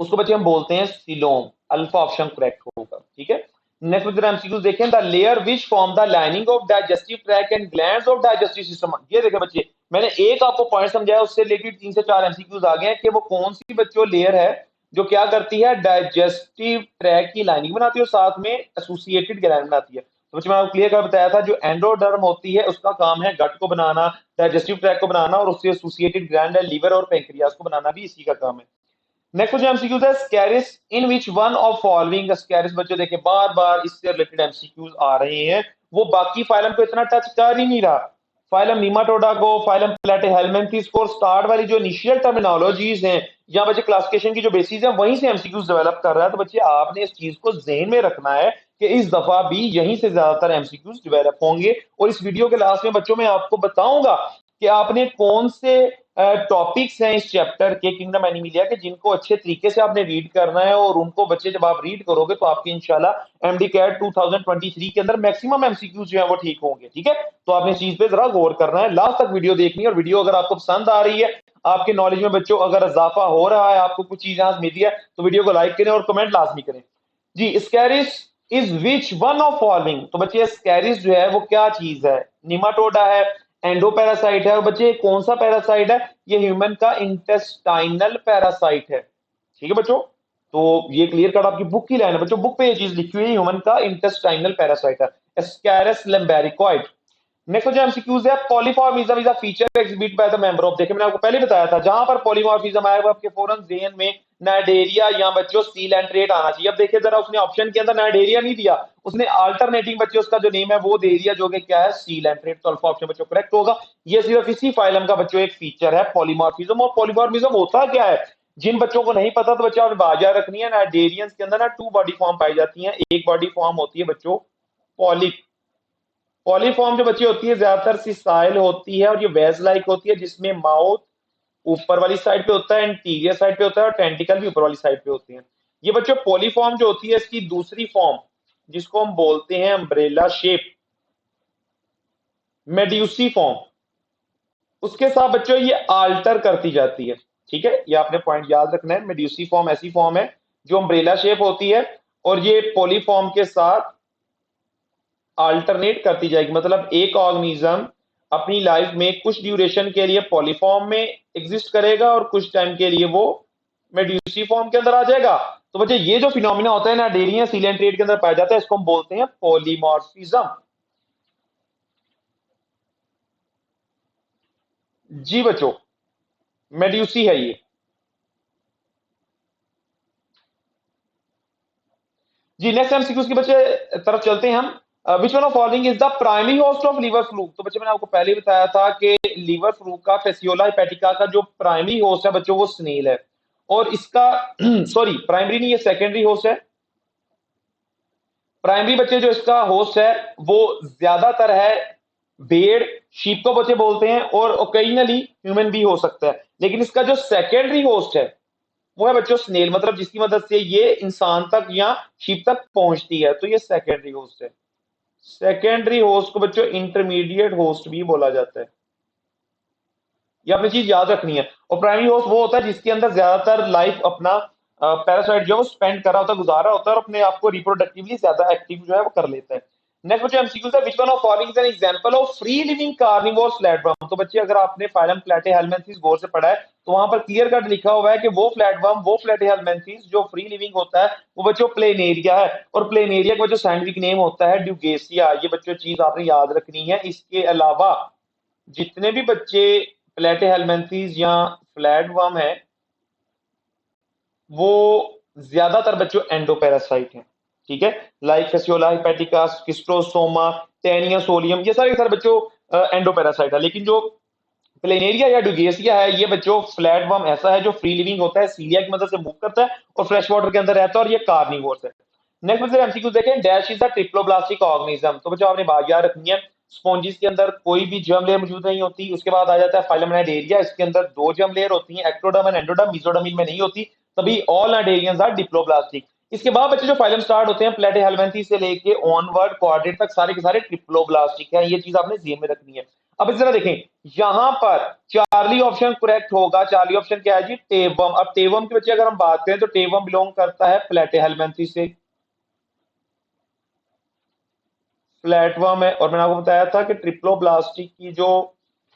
उसको बच्चे हम बोलते हैं सीलोम, अल्फा ऑप्शन करेक्ट होगा, ठीक है। नेक्स्ट बच्चे एमसीक्यूज देखें, the layer which form the lining of digestive track and glands of digestive system, ये देखें बच्चे मैंने एक आपको पॉइंट समझाया उससे रिलेटेड 3 से 4 एमसीक्यूज आ गए हैं कि वो कौन सी बच्चों लेयर है जो क्या करती है, डाइजेस्टिव ट्रैक की लाइनिंग बनाती है और साथ में एसोसिएटेड ग्लैंड बनाती है। तो बच्चे मैंने आपको क्लियर कर बताया था, जो एंडोडर्म होती है उसका काम है गट को बनाना, डाइजेस्टिव ट्रैक को बनाना, और उससे एसोसिएटेड ग्लैंड है लीवर और पेंक्रियास को बनाना भी इसी का काम है। नेक्स्ट जो एमसीक्यूज है, स्कैरिस इन विच वन ऑफ फॉलोइंग, स्कैरिस बच्चों देखें बार बार इससे रिलेटेड एमसीक्यूज आ रहे हैं, वो बाकी फाइलम को इतना टच कर ही नहीं रहा, फाइलम नीमाटोडा को, फाइलम प्लैटिहेल्मिन्थेस को, स्टार्ट वाली जो इनिशियल टर्मिनोलॉजीज हैं या बच्चे क्लासिफिकेशन की जो बेसिस है वहीं से एमसीक्यूज डेवलप कर रहा है, तो बच्चे आपने इस चीज को जहन में रखना है कि इस दफा भी यहीं से ज्यादातर एमसीक्यूज डेवलप होंगे, और इस वीडियो के लास्ट में बच्चों मैं आपको बताऊंगा कि आपने कौन से टॉपिक्स हैं इस चैप्टर के किंगडम एनिमिलिया के जिनको अच्छे तरीके से आपने रीड करना है, और उनको बच्चे जब आप रीड करोगे तो आपके इंशाल्लाह एमडी कैट 2023 के अंदर मैक्सिमम एमसीक्यूज जो है वो ठीक होंगे, ठीक है। तो आपने इस चीज पे जरा गौर करना है, लास्ट तक वीडियो देखनी है, और वीडियो अगर आपको पसंद आ रही है, आपके नॉलेज में बच्चों अगर इजाफा हो रहा है, आपको कुछ चीज यहाँ मिली है, तो वीडियो को लाइक करें और कमेंट लाजमी करें। जी, Ascaris is which one of following, तो बच्चे स्कैरिस जो है वो क्या चीज है, निमाटोडा है, एंडोपैरासाइट है, और बच्चे कौन सा पैरासाइट है, ये ह्यूमन का इंटेस्टाइनल पैरासाइट है, ठीक है बच्चों। तो ये क्लियर कट आपकी बुक की लाइन है बच्चों, बुक पे ये चीज लिखी हुई है, ह्यूमन का इंटेस्टाइनल पैरासाइट है, स्कैरस लैम्बेरिकॉइड। नेक्स्ट जो एमसीक्यूज है, polymorphism is a feature exhibit by the member of, देखिए मैंने आपको पहले बताया था जहां पर पॉलीमॉर्फिज्म आएगा आपके फौरन ज़हन में नाइडेरिया या बच्चों सीलेंट्रेट आना चाहिए। अब देखिए जरा उसने ऑप्शन के अंदर नाइडेरिया नहीं दिया, उसने अल्टरनेटिंग बच्चों उसका जो नेम है वो दे दिया जो कि क्या है, सीलेंट्रेट, तो अल्फा ऑप्शन बच्चों करेक्ट होगा। ये सिर्फ इसी फाइलम का बच्चों एक फीचर है पॉलीमॉर्फिज्म, और पॉलीमॉर्फिज्म होता क्या है, जिन बच्चों को नहीं पता तो बच्चों आपने बाजार रखनी है, नाइडेरियंस के अंदर ना 2 बॉडी फॉर्म पाई जाती हैं, एक बॉडी फॉर्म होती है बच्चों पॉलिप, पॉलीफॉर्म जो बच्ची होती है ज्यादातर सिसाइल होती है और ये वेज लाइक होती है, जिसमें माउथ ऊपर वाली साइड पे होता है, एंटीरियर साइड पे होता है, और टेंटिकल भी ऊपर वाली साइड पे होते हैं। ये बच्चों पॉलीफॉर्म जो होती है इसकी दूसरी फॉर्म जिसको हम बोलते हैं अम्ब्रेला शेप, मेड्यूसी फॉर्म, उसके साथ बच्चों ये आल्टर करती जाती है, ठीक है, ये आपने पॉइंट याद रखना है। मेड्यूसी फॉर्म ऐसी फॉर्म है जो अम्ब्रेला शेप होती है और ये पॉलीफॉर्म के साथ अल्टरनेट करती जाएगी, मतलब एक ऑर्गेनिज्म अपनी लाइफ में कुछ ड्यूरेशन के लिए पॉलीफॉर्म में एग्जिस्ट करेगा और कुछ टाइम के लिए वो मेड्यूसी फॉर्म के अंदर आ जाएगा। तो बच्चे ये जो फिनोमिना होता है ना डेरिया सीलेंट्रेट के अंदर पाया जाता है, इसको हम बोलते हैं पॉलीमॉर्फिज्म। जी बच्चों, मेड्यूसी है ये। जी नेक्स्ट एमसीक्यूज के बच्चे तरफ चलते हैं हम। Which one of following is the primary host of liver fluke? तो बच्चे मैंने आपको पहले ही बताया था कि लीवर फ्लूक का फेसियोला हेपेटिका का जो प्राइमरी होस्ट है बच्चों वो स्नेल है, और इसका सॉरी प्राइमरी नहीं, ये सेकेंडरी होस्ट है। प्राइमरी बच्चे जो इसका होस्ट है वो ज्यादातर है भेड़, शीप को बच्चे बोलते हैं, और ओकेजनली ह्यूमन भी हो सकता है। लेकिन इसका जो सेकेंडरी होस्ट है वो है बच्चों स्नेल, मतलब जिसकी मदद से ये इंसान तक या शीप तक पहुंचती है, तो ये सेकेंडरी होस्ट है। सेकेंडरी होस्ट को बच्चों इंटरमीडिएट होस्ट भी बोला जाता है, ये आपने चीज याद रखनी है। और प्राइमरी होस्ट वो होता है जिसके अंदर ज्यादातर लाइफ अपना पैरासाइट जो है वो स्पेंड कर रहा होता है, गुजारा होता है, और अपने आप को रिप्रोडक्टिवली ज्यादा एक्टिव जो है वो कर लेता है। नेक्स्ट बच्चे एमसीक्यू है, which one of following is an example of free living carnivore flatworm? तो बच्चे अगर आपने फाइलम प्लैटीहेल्मिन्थेस गौर से पढ़ा है तो वहां पर क्लियर कट लिखा हुआ है कि वो फ्लैटवर्म, वो प्लैटीहेल्मिन्थेस जो फ्री लिविंग होता है वो बच्चों प्लेनेरिया है, और प्लेनेरिया का जो साइंटिफिक नेम होता है ड्यूगेसिया। ये बच्चों चीज आपने याद रखनी है। इसके अलावा जितने भी बच्चे प्लेटीहेल्मिन्थेस या फ्लैटवर्म है वो ज्यादातर बच्चों एंडोपैरासाइट हैं, ठीक है। Like Fasciola hepatica, Schistosoma, Taenia solium, ये सारे के सारे बच्चों एंडोपैरासाइट है। लेकिन जो प्लेनेरिया या डुगेसिया है ये बच्चों फ्लैटवर्म ऐसा है जो फ्री लिविंग होता है, सीलिया की मदद से मूव करता है और फ्रेश वाटर के अंदर रहता है, और ये कार्निवोर है। नेक्स्ट बच्चे एमसीक्यू देखें, dash is the triploblastic organism? तो बच्चों आपने बात याद रखनी है, स्पॉन्जिस के अंदर कोई भी जर्म लेयर मौजूद नहीं होती। उसके बाद आ जाता है फाइलम नाइडेरिया, इसके अंदर दो जर्म लेयर होती हैं, एक्टोडर्म एंड एंडोडर्म, मेसोडर्म इनमें नहीं होती, तभी ऑल नाइडेरियंस आर डिप्लोब्लास्टिक। इसके बाद बच्चे जो फाइलम स्टार्ट होते हैं प्लेटीहेल्मिन्थेस से लेके ऑनवर्ड क्वाड्रेट तक सारे के सारे ट्रिप्लोब्लास्टिक है, ये चीज आपने जेन में रखनी है। अब इस तरह देखें, यहां पर चार्ली ऑप्शन करेक्ट होगा। चार्ली ऑप्शन क्या है जी? टेबम। अब टेबम के बच्चे अगर हम बात करें तो टेबम बिलोंग करता है प्लेटीहेल्मिन्थेस से, फ्लैटवर्म है, और मैंने आपको बताया था कि ट्रिप्लोब्लास्टिक की जो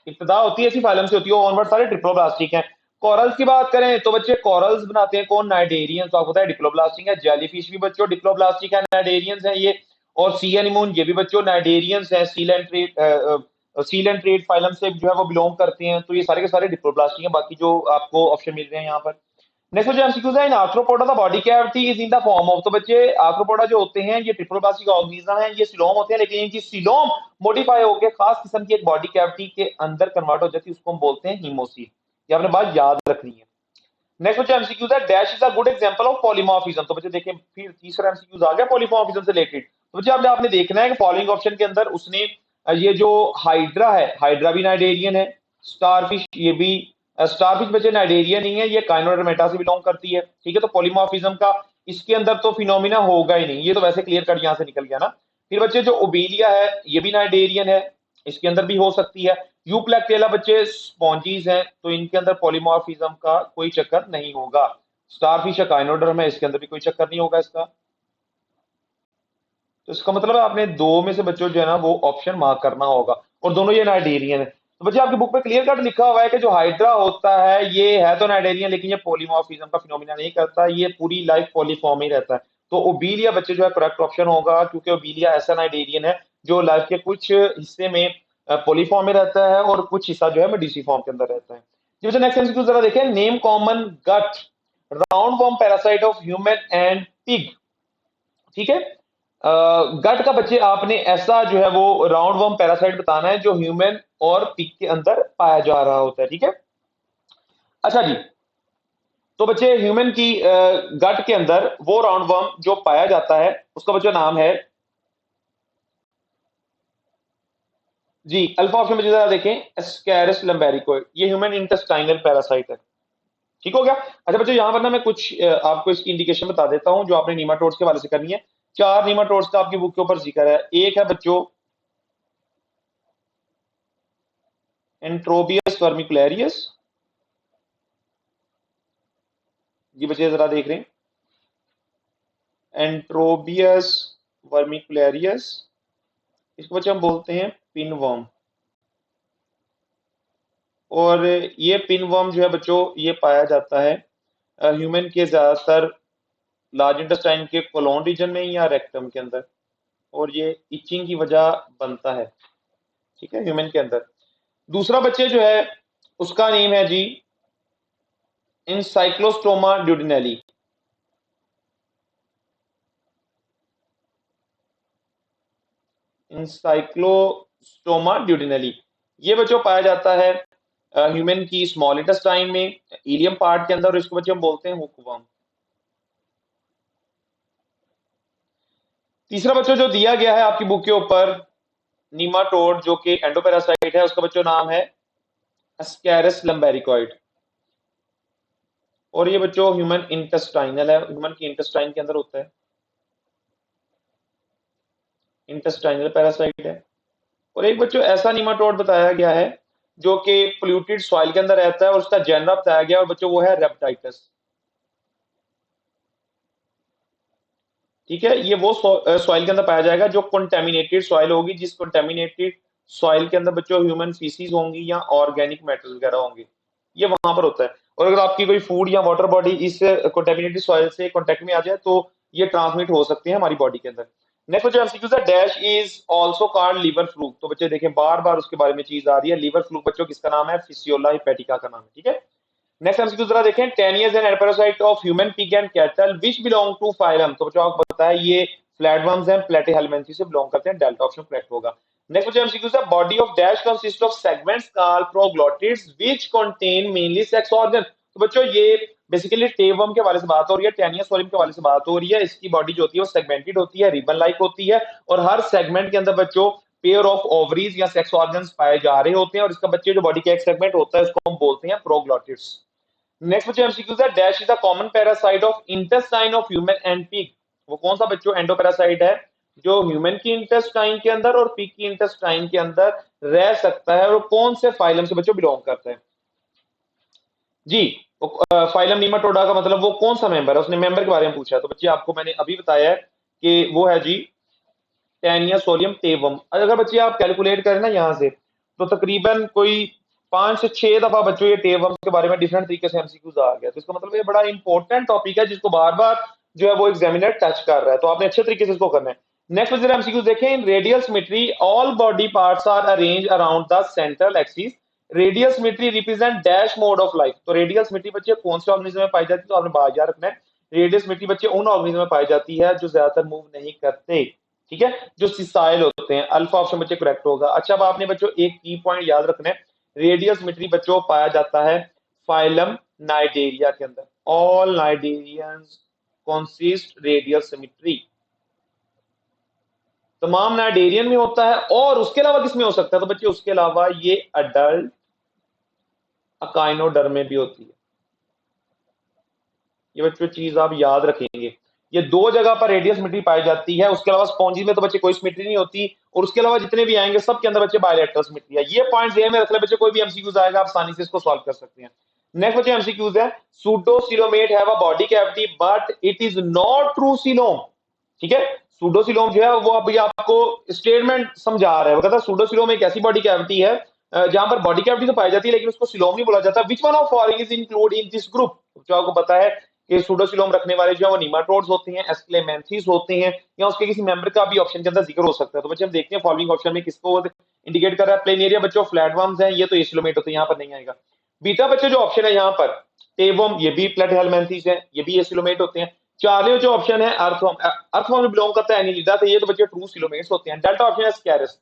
इब्तदा होती है इसी फाइलम से होती है, ऑनवर्ड सारे ट्रिप्लोब्लास्टिक हैं। कॉरल्स की बात करें तो बच्चे कॉरल्स बनाते हैं कौन? नाइडेरियंस, तो आपको पता है डिप्लोब्लास्टिक है। जेलीफिश भी बच्चों डिप्लोब्लास्टिक है, नाइडेरियंस है ये। और सी एनिमोन ये भी बच्चों नाइडेरियंस है, सीलेंट्रेट फाइलम से जो है वो बिलोंग करते हैं, तो ये सारे के सारे डिप्लोब्लास्टिक हैं, बाकी जो आपको ऑप्शन मिल रहे हैं यहाँ पर। नेक्स्ट जो एमसीक्यूज है, in Arthropoda the body cavity is in the form of? तो बच्चे आर्थ्रोपोडा जो होते हैं ये ट्रिप्लोब्लास्टिक ऑर्गेनिज्म है, ये सिलोम होते हैं, लेकिन इनकी सिलोम मॉडिफाई होकर खास किस्म की एक बॉडी कैविटी के अंदर कन्वर्ट हो जाती है, उसको हम बोलते हैं हीमोसील। ये आपने बात याद रखनी है। नेक्स्ट बच्चे एमसीक्यूज है, dash is a good example of polymorphism? तो बच्चे देखें फिर तीसरा एमसीक्यूज आ गया पॉलीमॉर्फिज्म से रिलेटेड। तो बच्चे आपने देखना है कि फॉलोइंग ऑप्शन के अंदर उसने ये जो हाइड्रा है, हाइड्रा भी नाइडेरियन है, स्टारफिश ये भी, स्टारफिश बच्चे नाइडेरियन नहीं है, ये काइनोडर्मेटा से बिलोंग करती है, ठीक है। तो पॉलीमॉर्फिज्म का इसके अंदर तो फिनोमिना होगा ही नहीं, ये तो वैसे क्लियर कट यहां से निकल गया ना। फिर बच्चे जो ओबेलिया है ये भी नाइडेरियन है, इसके अंदर भी हो सकती है। यूप्लेक्टेला बच्चे स्पॉन्जीज हैं, तो इनके अंदर पॉलीमॉर्फिज्म का कोई चक्कर नहीं होगा। स्टारफिश काइनोडर्म है, इसके अंदर भी कोई चक्कर नहीं होगा इसका। तो इसका मतलब है आपने दो में से बच्चों जो है ना वो ऑप्शन मार्क करना होगा, और दोनों ये नाइडेरियन है। तो बच्चे आपकी बुक पे क्लियर कट लिखा हुआ है कि जो हाइड्रा होता है ये है तो नाइडेरियन, लेकिन ये पॉलीमॉर्फिज्म का फिनोमिना नहीं करता, ये पूरी लाइफ पॉलीफॉर्म ही रहता है। तो ओबीलिया बच्चे जो है करेक्ट ऑप्शन होगा, क्योंकि ओबीलिया ऐसा नाइडेरियन है जो लाइफ के कुछ हिस्से में पॉलीफॉर्म में रहता है और कुछ हिस्सा जो है मेडिसिफॉर्म के अंदर रहता है। जी बच्चे नेक्स्ट एमसीक्यू जरा देखें, name common gut round worm parasite of human and pig, ठीक है। गट का बच्चे आपने ऐसा जो है वो राउंड वर्म पैरासाइट बताना है जो ह्यूमन और पिग के अंदर पाया जा रहा होता है, ठीक है। अच्छा जी, तो बच्चे ह्यूमन की गट के अंदर वो राउंड वर्म जो पाया जाता है उसका बच्चा नाम है जी, अल्फा ऑप्शन में जरा देखें, एस्कैरिस लंबेरिकोइड, ये ह्यूमन इंटेस्टाइनल पैरासाइट है, ठीक हो गया। अच्छा बच्चों यहाँ पर ना मैं कुछ आपको इसकी इंडिकेशन बता देता हूं जो आपने नीमाटोड्स के हवाले से करनी है। चार नीमाटोड्स का आपकी बुक के ऊपर जिक्र है। एक है बच्चों एंट्रोबियस वर्मिकुलरियस, ये बच्चे जरा देख रहे हैं, एंट्रोबियस वर्मिकुलरियस, इसको बच्चे हम बोलते हैं पिनवर्म। और ये पिनवर्म जो है बच्चों ये पाया जाता है ह्यूमन के ज्यादातर लार्ज इंटेस्टाइन के कोलोन रीजन में या रेक्टम के अंदर, और ये इचिंग की वजह बनता है, ठीक है, ह्यूमन के अंदर। दूसरा बच्चे जो है उसका नेम है जी इंसाइक्लोस्टोमा ड्यूडिनेली, इंसाइक्लोस्टोमा ड्यूडिनली, ये बच्चों पाया जाता है ह्यूमन की स्मॉल इंटेस्टाइन में, इलियम पार्ट के अंदर, और इसको बच्चों हम बोलते हैं हुकवर्म। तीसरा बच्चों जो दिया गया है आपकी बुक के ऊपर, नीमाटोड जो कि एंडोपैरासाइट है, उसका बच्चों नाम है एस्केरिस लंबेरिकॉइड, और ये बच्चों ह्यूमन इंटेस्टाइनल है, ह्यूमन की इंटेस्टाइन के अंदर होता है, इंटेस्टाइनल पैरासाइट है। और एक बच्चों ऐसा नीमाटोड बताया गया है जो कि पोल्यूटेड सॉइल के अंदर रहता है, और उसका जेनरा बताया गया, और बच्चों वो है रेप्टाइटस। ठीक है, ये वो सॉइल के अंदर पाया जाएगा जो कंटेमिनेटेड सॉइल होगी, जिस कंटेमिनेटेड सॉइल के अंदर बच्चों ह्यूमन फीसिस होंगी या ऑर्गेनिक मैटर्स वगैरह होंगे, ये वहां पर होता है। और अगर आपकी कोई फूड या वाटर बॉडी इस कंटेमिनेटेड सॉइल से कांटेक्ट में आ जाए तो ये ट्रांसमिट हो सकते हैं हमारी बॉडी के अंदर। नेक्स्ट जो एमसीक्यू है, dash is also called liver fluke. तो बच्चे देखें बार बार उसके बारे में चीज आ रही है, लीवर फ्लूक बच्चों किसका नाम है, फिसियोला हेपेटिका का नाम है। ठीक है, नेक्स्ट एमसीक्यू जरा देखें, Taenia's endoparasite of human pig and cattle which belong to phylum. तो बच्चों आपको पता है ये फ्लैटवर्म्स हैं, प्लेटीहेल्मिन्थी से बिलोंग करते हैं, डेल्टा ऑप्शन करेक्ट होगा। नेक्स्ट बच्चों एमसीक्यू है, body of dash consist of segments called proglottids which contain mainly sex organ. तो बच्चों ये बेसिकली टेवर्म के हवाले से बात हो रही है, टेनियस वॉल्यूम के हवाले से बात हो रही है। इसकी बॉडी जो होती है वो सेगमेंटेड होती है, रिबन लाइक होती है, और हर सेगमेंट के अंदर बच्चों पेयर ऑफ ओवरीज या सेक्स ऑर्गन्स पाए जा रहे होते हैं, और इसका बच्चे जो बॉडी का एक सेगमेंट होता है उसको हम बोलते हैं प्रोग्लोटिड्स। नेक्स्ट बच्चे एमसीक्यूज है, dash is the common parasite of intestine of human and pig. वो कौन सा बच्चों एंडोपैरासाइट है जो ह्यूमन की इंटेस्टाइन के अंदर और पिग की इंटेस्टाइन के अंदर रह सकता है, और कौन से फाइलम से बच्चों बिलोंग करता है। जी, फाइलम नीमाटोडा का मतलब वो कौन सा मेंबर है, उसने मेंबर के बारे में पूछा है। तो बच्चे आपको मैंने अभी बताया है कि वो है जी टेनिया सोलियम टेवम। अगर बच्चे आप कैलकुलेट करें ना यहाँ से, तो तकरीबन कोई 5 से 6 दफा बच्चों ये टेवम के बारे में डिफरेंट तरीके से एमसीक्यूज आ गया। तो इसका मतलब ये बड़ा इंपॉर्टेंट टॉपिक है जिसको बार बार जो है वो एग्जामिनर टच कर रहा है, तो आपने अच्छे तरीके से इसको करना है। नेक्स्ट जरा एमसीक्यूज देखें, in radial symmetry all body parts are arrange around the central axis, radial symmetry represent dash mode of life. तो रेडियल सिमेट्री बच्चे कौन से ऑर्गेनिज्म में पाई जाती है, तो आपने बात याद रखना है, रेडियल सिमेट्री बच्चे उन ऑर्गेनिज्म में पाई जाती है जो ज्यादातर मूव नहीं करते। ठीक है, जो सिसाइल होते हैं, अल्फा ऑप्शन बच्चे करेक्ट होगा। अच्छा, अब आपने बच्चों एक की पॉइंट याद रखना है, रेडियल सिमेट्री बच्चों पाया जाता है फाइलम नाइडेरिया के अंदर, all cnidarians consist radial symmetry, तमाम नाइडेरियन में होता है। और उसके अलावा किसमें हो सकता है, तो बच्चे उसके अलावा ये अडल्ट अकाइनोडर्म में भी होती है। ये बच्चों चीज आप याद रखेंगे, ये दो जगह पर रेडियल सिमेट्री पाई जाती है, उसके अलावा स्पॉन्जी में तो बच्चे कोई सिमेट्री नहीं होती, और उसके अलावा जितने भी आएंगे सब के अंदर बच्चे बायलैटरल सिमेट्री है। ये पॉइंट ध्यान में रख ले बच्चे, कोई भी एमसीक्यूज आएगा आप आसानी से इसको सॉल्व कर सकते हैं। नेक्स्ट बच्चे एमसीक्यूज है, pseudocoelomate have a body cavity but it is not true coelom. ठीक है, सूडोसिलोम जो है वो अभी आपको स्टेटमेंट समझा रहा है, वो कहता है सूडोसिलोम एक ऐसी बॉडी कैविटी है जहां पर बॉडी कैविटी तो पाई जाती है लेकिन उसको सिलोम नहीं बोला जाता। विच one of following is include in this group. जो आपको पता है कि सूडोसिलोम रखने वाले जो है वो नीमाटोड्स होते हैं, एस्क्लेमेंथीज होते हैं, या उसके किसी मेंबर का भी ऑप्शन के अंदर जिक्र हो सकता है। तो बच्चे हम देखते हैं फॉलोइंग ऑप्शन में किसको इंडिकेट कर रहा है। प्लेनेरिया बच्चों फ्लैटवर्म्स हैं, ये तो एसिलोमेट होते हैं, यहाँ पर नहीं आएगा। बीटा बच्चे जो ऑप्शन है यहाँ पर टेवम, ये भी प्लेटिहेल्मिन्थीज है, ये भी एसिलोमेट होते हैं। चार्लियो जो ऑप्शन है अर्थवर्म, अर्थवर्म में बिलोंग करता है एनिलिडा, तो ये तो बच्चे ट्रू सिलोमेट्स होते हैं। डेल्टा ऑप्शन है स्कैरस,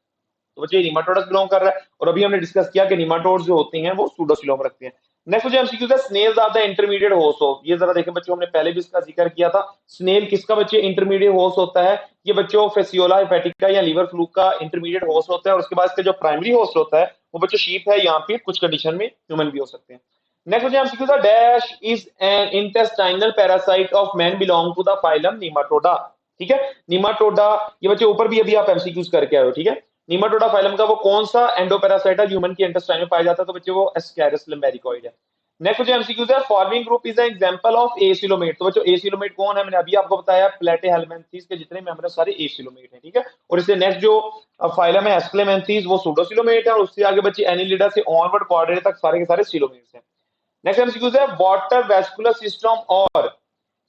तो बच्चे निमाटोड्स बिलोंग कर रहा है, और अभी हमने डिस्कस किया कि निमाटोड्स जो होते हैं वो सूडोसिलोम रखते हैं। नेक्स्ट जो एमसीक्यू है, snails are the intermediate host of. ये जरा देखें बच्चों, हमने पहले भी इसका जिक्र किया था, स्नेल किसका बच्चे इंटरमीडिएट होस्ट होता है, ये बच्चों फेसियोला हेपेटिका या लीवर फ्लूक का इंटरमीडिएट होस्ट होता है, और उसके बाद इसका जो प्राइमरी होस्ट होता है वो बच्चों शीप है, यहाँ पे कुछ कंडीशन में ह्यूमन भी हो सकते हैं। नेक्स्ट बच्चे एमसीक्यू था, dash is an intestinal parasite of man belong to the phylum Nematoda. ठीक है, नीमाटोडा ये बच्चे ऊपर भी अभी आप एमसीक्यूज करके आए हो। ठीक है, नीमाटोडा फाइलम का वो कौन सा एंडोपैरासाइट है ह्यूमन की इंटेस्टाइन में पाया जाता है, तो बच्चे वो एस्केरिस लंबेरिकॉइड है। नेक्स्ट जो एमसीक्यूज है, following group is an example of acoelomate. तो बच्चों एसिलोमेट कौन है, मैंने अभी आपको बताया प्लेटिहेल्मिन्थीज के जितने मेंबर है सारे एसिलोमेट हैं। ठीक है, और इससे नेक्स्ट जो फाइलम है एस्क्लेमेंथीज वो सूडोसिलोमेट है, और उससे आगे बच्चे एनिलिडा से ऑनवर्ड क्वाड्रेट तक सारे के सारे सिलोमेट्स हैं। नेक्स्ट एमसीक्यूज है, वाटर वेस्कुलर सिस्टम और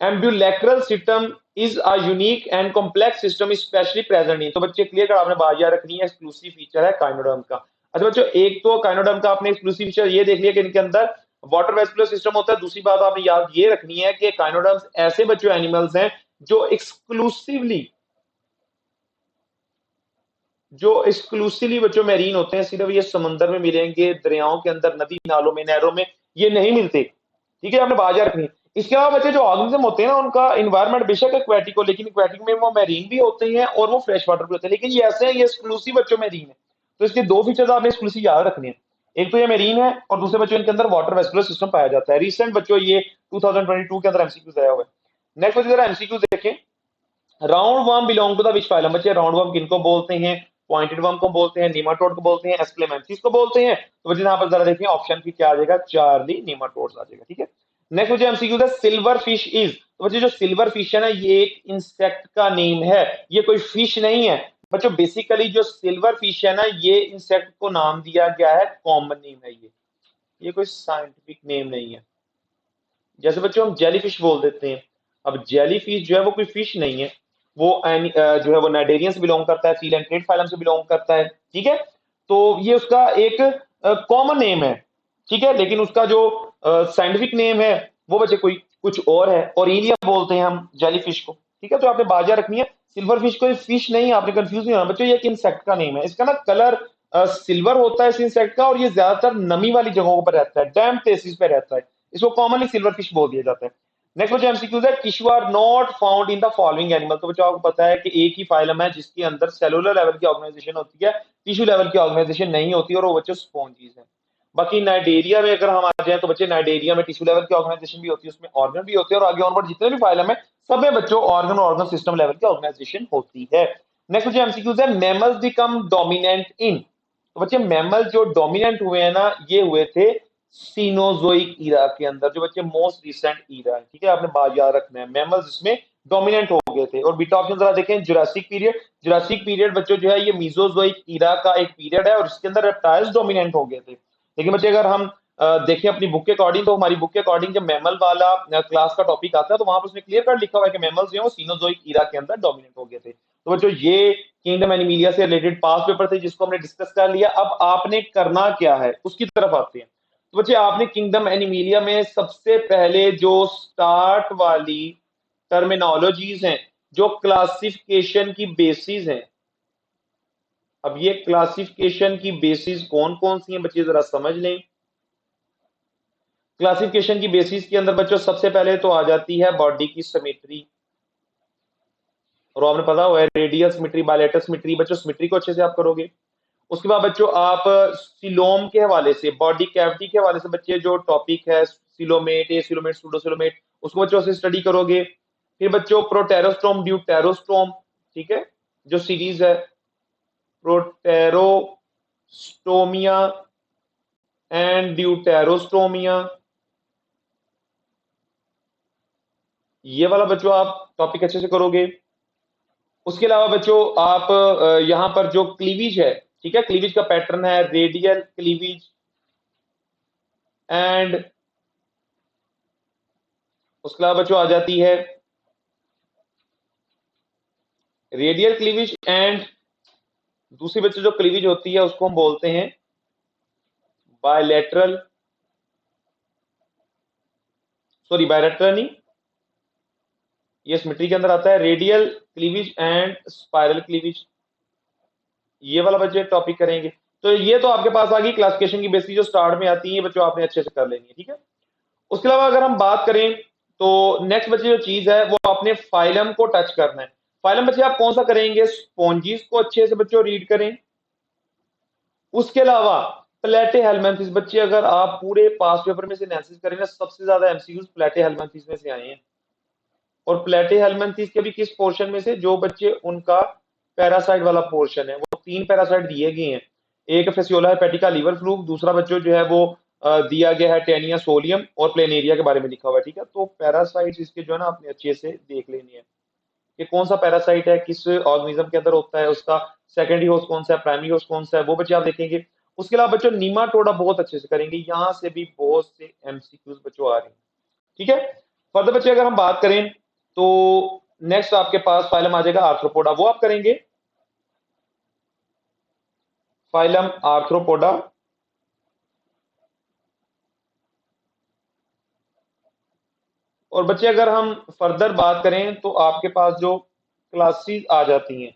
ambulacral system is a unique and complex system specially present in. तो बच्चे क्लियर कर, आपने बात याद रखनी है, एक्सक्लूसिव फीचर है काइनोडर्म का। अच्छा बच्चों, एक तो काइनोडर्म का आपने एक्सक्लूसिव फीचर ये देख लिया कि इनके अंदर वाटर वेस्कुलर सिस्टम होता है। दूसरी बात आपने याद ये रखनी है कि काइनोडर्म्स ऐसे बच्चों एनिमल्स हैं जो एक्सक्लूसिवली जो एक्सक्लूसिवली बच्चों मैरीन होते हैं, सिर्फ ये समंदर में मिलेंगे, दरियाओं के अंदर, नदी नालों में, नहरों में ये नहीं मिलते। ठीक है, आपने बात याद रखनी है। इसके अलावा बच्चे जो ऑर्गेनिज्म होते हैं ना, उनका इन्वायरमेंट बेशक एक्वेटिक हो, लेकिन एक्वेटिक में वो मैरीन भी होते हैं और वो फ्रेश वाटर भी होते हैं, लेकिन ये ऐसे हैं, ये एक्सक्लूसिव बच्चों मैरीन है। तो इसके दो फीचर्स आपने एक्सक्लूसिव याद रखने हैं। एक तो ये मैरीन है और दूसरे बच्चों इनके अंदर वाटर वेस्कुलर सिस्टम पाया जाता है। रिसेंट बच्चों ये 2022 के अंदर एमसीक्यूज आया हुआ है। नेक्स्ट बच्चों जरा एमसीक्यूज देखें। Round worm belong to the which phylum? बच्चे राउंड वर्म किनको बोलते हैं? पॉइंटेड वर्म को बोलते हैं, निमाटोड को बोलते हैं, एस्क्लेमेंथिस को बोलते हैं। तो बच्चे यहाँ पर जरा देखिए ऑप्शन की क्या आ जाएगा, चार्ली निमाटोड्स आ जाएगा। ठीक है, नेक्स्ट बच्चे एमसीक्यू है, सिल्वर फिश इज। तो बच्चे जो सिल्वर फिश है ना, ये एक इंसेक्ट का नेम है, ये कोई फिश नहीं है। बच्चों बेसिकली जो सिल्वर फिश है ना, ये इंसेक्ट को नाम दिया गया है, कॉमन नेम है ये कोई साइंटिफिक नेम नहीं है। जैसे बच्चों हम जेली फिश बोल देते हैं। अब जेली फिश जो है वो कोई फिश नहीं है, वो जो है वो नाइडेरियन से बिलोंग करता है, सीलेंट्रेट फाइलम से बिलोंग करता है। ठीक है, तो ये उसका एक कॉमन नेम है। ठीक है, लेकिन उसका जो साइंटिफिक नेम है वो बच्चे कोई कुछ और है, और इलिया बोलते हैं हम जेली फिश को। ठीक है, तो आपने बाजा रखनी है, सिल्वर फिश कोई फिश नहीं है, आपने कंफ्यूज नहीं होना बच्चों, ये एक इंसेक्ट का नेम है। इसका ना कलर सिल्वर होता है इस इंसेक्ट का, और ये ज्यादातर नमी वाली जगहों पर रहता है, डैम प्लेसेस पे रहता है, इसको कॉमनली सिल्वर फिश बोल दिया जाता है। नेक्स्ट बच्चों एमसीक्यूज है, tissue are not found in the following animal. तो बच्चों आपको पता है कि एक ही फाइलम है जिसके अंदर सेलुलर लेवल की ऑर्गेनाइजेशन होती है, टिश्यू लेवल की ऑर्गेनाइजेशन नहीं होती, और वो बच्चों स्पॉन्जीज है। बाकी नाइडेरिया में अगर हम आ जाए तो बच्चे नाइडेरिया में टिश्यू लेवल की ऑर्गेनाइजेशन भी होती है, उसमें ऑर्गन भी होते हैं, और आगे ऑनवर्ड जितने भी फाइलम है सब में बच्चों ऑर्गन ऑर्गन सिस्टम लेवल की ऑर्गेनाइजेशन होती है। नेक्स्ट बच्चे एमसीक्यूज है, मैमल्स बिकम डोमिनेंट इन। तो बच्चे मैमल जो डोमिनेंट हुए हैं ना, ये हुए थे सीनोजोइक ईरा के अंदर, जो बच्चे मोस्ट रिसेंट ईरा है। ठीक है, आपने बात याद रखना है, मैमल्स इसमें डोमिनेंट हो गए थे। और बीटा ऑप्शन जरा देखें, जुरासिक पीरियड। जुरासिक पीरियड बच्चों जो है ये मीजोजोइक ईरा का एक पीरियड है, और इसके अंदर रेप्टाइल्स डोमिनेंट हो गए थे। लेकिन बच्चे अगर हम देखें अपनी बुक के अकॉर्डिंग, तो हमारी बुक के अकॉर्डिंग जब मैमल वाला क्लास का टॉपिक आता है, तो वहां पर उसमें क्लियर कट लिखा हुआ है कि मैमल्स जो है वो सीनोजोइक ईरा के अंदर डोमिनेट हो गए थे। तो बच्चों ये किंगडम एनिमिलिया से रिलेटेड पास पेपर थे जिसको हमने डिस्कस कर लिया। अब आपने करना क्या है उसकी तरफ आते हैं। तो बच्चे आपने किंगडम एनिमिलिया में सबसे पहले जो स्टार्ट वाली टर्मिनोलॉजीज हैं, जो क्लासिफिकेशन की बेसिस हैं, अब ये क्लासिफिकेशन की बेसिस कौन कौन सी हैं बच्चे जरा समझ लें। क्लासिफिकेशन की बेसिस के अंदर बच्चों सबसे पहले तो आ जाती है बॉडी की सिमेट्री, और आपने पता हुआ है रेडियल सिमेट्री, बायलैटरल सिमेट्री। बच्चों सिमेट्री को अच्छे से आप करोगे। उसके बाद बच्चों आप सिलोम के हवाले से, बॉडी कैविटी के हवाले से बच्चे जो टॉपिक है सिलोमेट, ए सिलोमेट, सूडोसिलोमेट, उसको बच्चों से स्टडी करोगे। फिर बच्चों प्रोटेरोस्टोम, ड्यूटेरोस्टोम, ठीक है, जो सीरीज है प्रोटेरोस्टोमिया एंड ड्यूटेरोस्टोमिया, ये वाला बच्चों आप टॉपिक अच्छे से करोगे। उसके अलावा बच्चों आप यहाँ पर जो क्लीविज है, ठीक है, क्लीविज का पैटर्न है रेडियल क्लीविज एंड, उसके अलावा बच्चों आ जाती है रेडियल क्लीविज एंड, दूसरी बच्चों जो क्लीविज होती है उसको हम बोलते हैं बायलैटरल, सॉरी बायलैटरल नहीं, ये सिमेट्री के अंदर आता है, radial cleavage and spiral cleavage, ये वाला बच्चे टॉपिक करेंगे। तो ये तो आपके पास आ गई क्लासिफिकेशन की बेसिस जो स्टार्ट में आती है बच्चों, आपने अच्छे से कर लेनी है। ठीक है, उसके अलावा अगर हम बात करें तो नेक्स्ट बच्चे जो चीज है वो आपने फाइलम को टच करना है। फाइलम बच्चे आप कौन सा करेंगे, स्पॉन्जीज को अच्छे से बच्चों रीड करें। उसके अलावा प्लेटेहेल्मिन्थेस बच्चे, अगर आप पूरे पास पेपर में से एनालिसिस करें ना, सबसे ज्यादा एमसीक्यूज प्लेटेहेल्मिन्थेस में से आए हैं। और प्लेटेहेल्मिन्थेस के भी किस पोर्शन में से, जो बच्चे उनका पैरासाइट वाला पोर्शन है, वो तीन पैरासाइट दिए गए हैं। एक फेसियोला हेपेटिका लीवर फ्लूक, दूसरा बच्चों जो है वो दिया गया है टेनिया सोलियम, और प्लेनेरिया के बारे में लिखा हुआ है। ठीक है, तो पैरासाइट इसके जो है ना आपने अच्छे से देख लेनी है कि कौन सा पैरासाइट है, किस ऑर्गेनिज्म के अंदर होता है, उसका सेकेंडरी होस्ट कौन सा है, प्राइमरी होस्ट कौन सा है, वो बच्चे आप देखेंगे। उसके अलावा बच्चों नीमाटोडा बहुत अच्छे से करेंगे, यहां से भी बहुत से एमसीक्यूज बच्चों आ रहे हैं। ठीक है, फर्दर बच्चे अगर हम बात करें तो नेक्स्ट आपके पास फाइलम आ जाएगा आर्थ्रोपोडा, वो आप करेंगे फाइलम आर्थ्रोपोडा। और बच्चे अगर हम फर्दर बात करें तो आपके पास जो क्लासेस आ जाती हैं,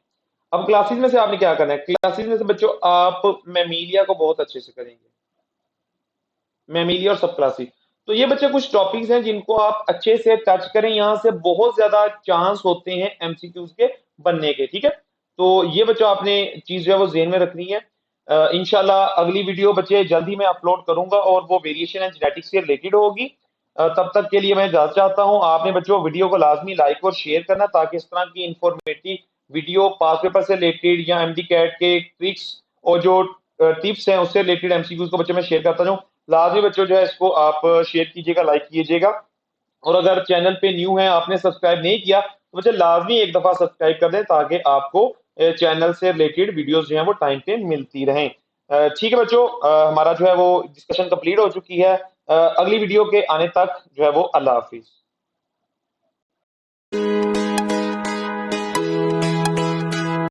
अब क्लासेस में से आपने क्या करना है, क्लासेस में से बच्चों आप मेमीलिया को बहुत अच्छे से करेंगे, मेमिली और सब क्लासी। तो ये बच्चे कुछ टॉपिक्स हैं जिनको आप अच्छे से टच करें, यहाँ से बहुत ज्यादा चांस होते हैं एमसीक्यूज के बनने के, ठीक है। तो ये बच्चों आपने चीज जो है वो जेहन में रखनी है। इंशाल्लाह अगली वीडियो बच्चे जल्दी मैं अपलोड करूंगा और वो वेरिएशन एंड जेनेटिक्स से रिलेटेड होगी। तब तक के लिए मैं इजाजत चाहता हूँ, आपने बच्चों वीडियो को लाजमी लाइक और शेयर करना ताकि इस तरह की इंफॉर्मेटिव वीडियो पास पेपर से रिलेटेड या एमडी कैट के ट्रिक्स और जो टिप्स हैं उससे रिलेटेड एमसीक्यूज को बच्चों में शेयर करता जाऊँ। लाजमी बच्चों जो है इसको आप शेयर कीजिएगा, लाइक कीजिएगा। और अगर चैनल पे न्यू है, आपने सब्सक्राइब नहीं किया, तो बच्चे लाजमी एक दफा सब्सक्राइब कर दें ताकि आपको चैनल से रिलेटेड वीडियोस जो है वो टाइम पे मिलती रहें। ठीक है बच्चों, हमारा जो है वो डिस्कशन कंप्लीट हो चुकी है। अगली वीडियो के आने तक जो है वो अल्लाह हाफिज।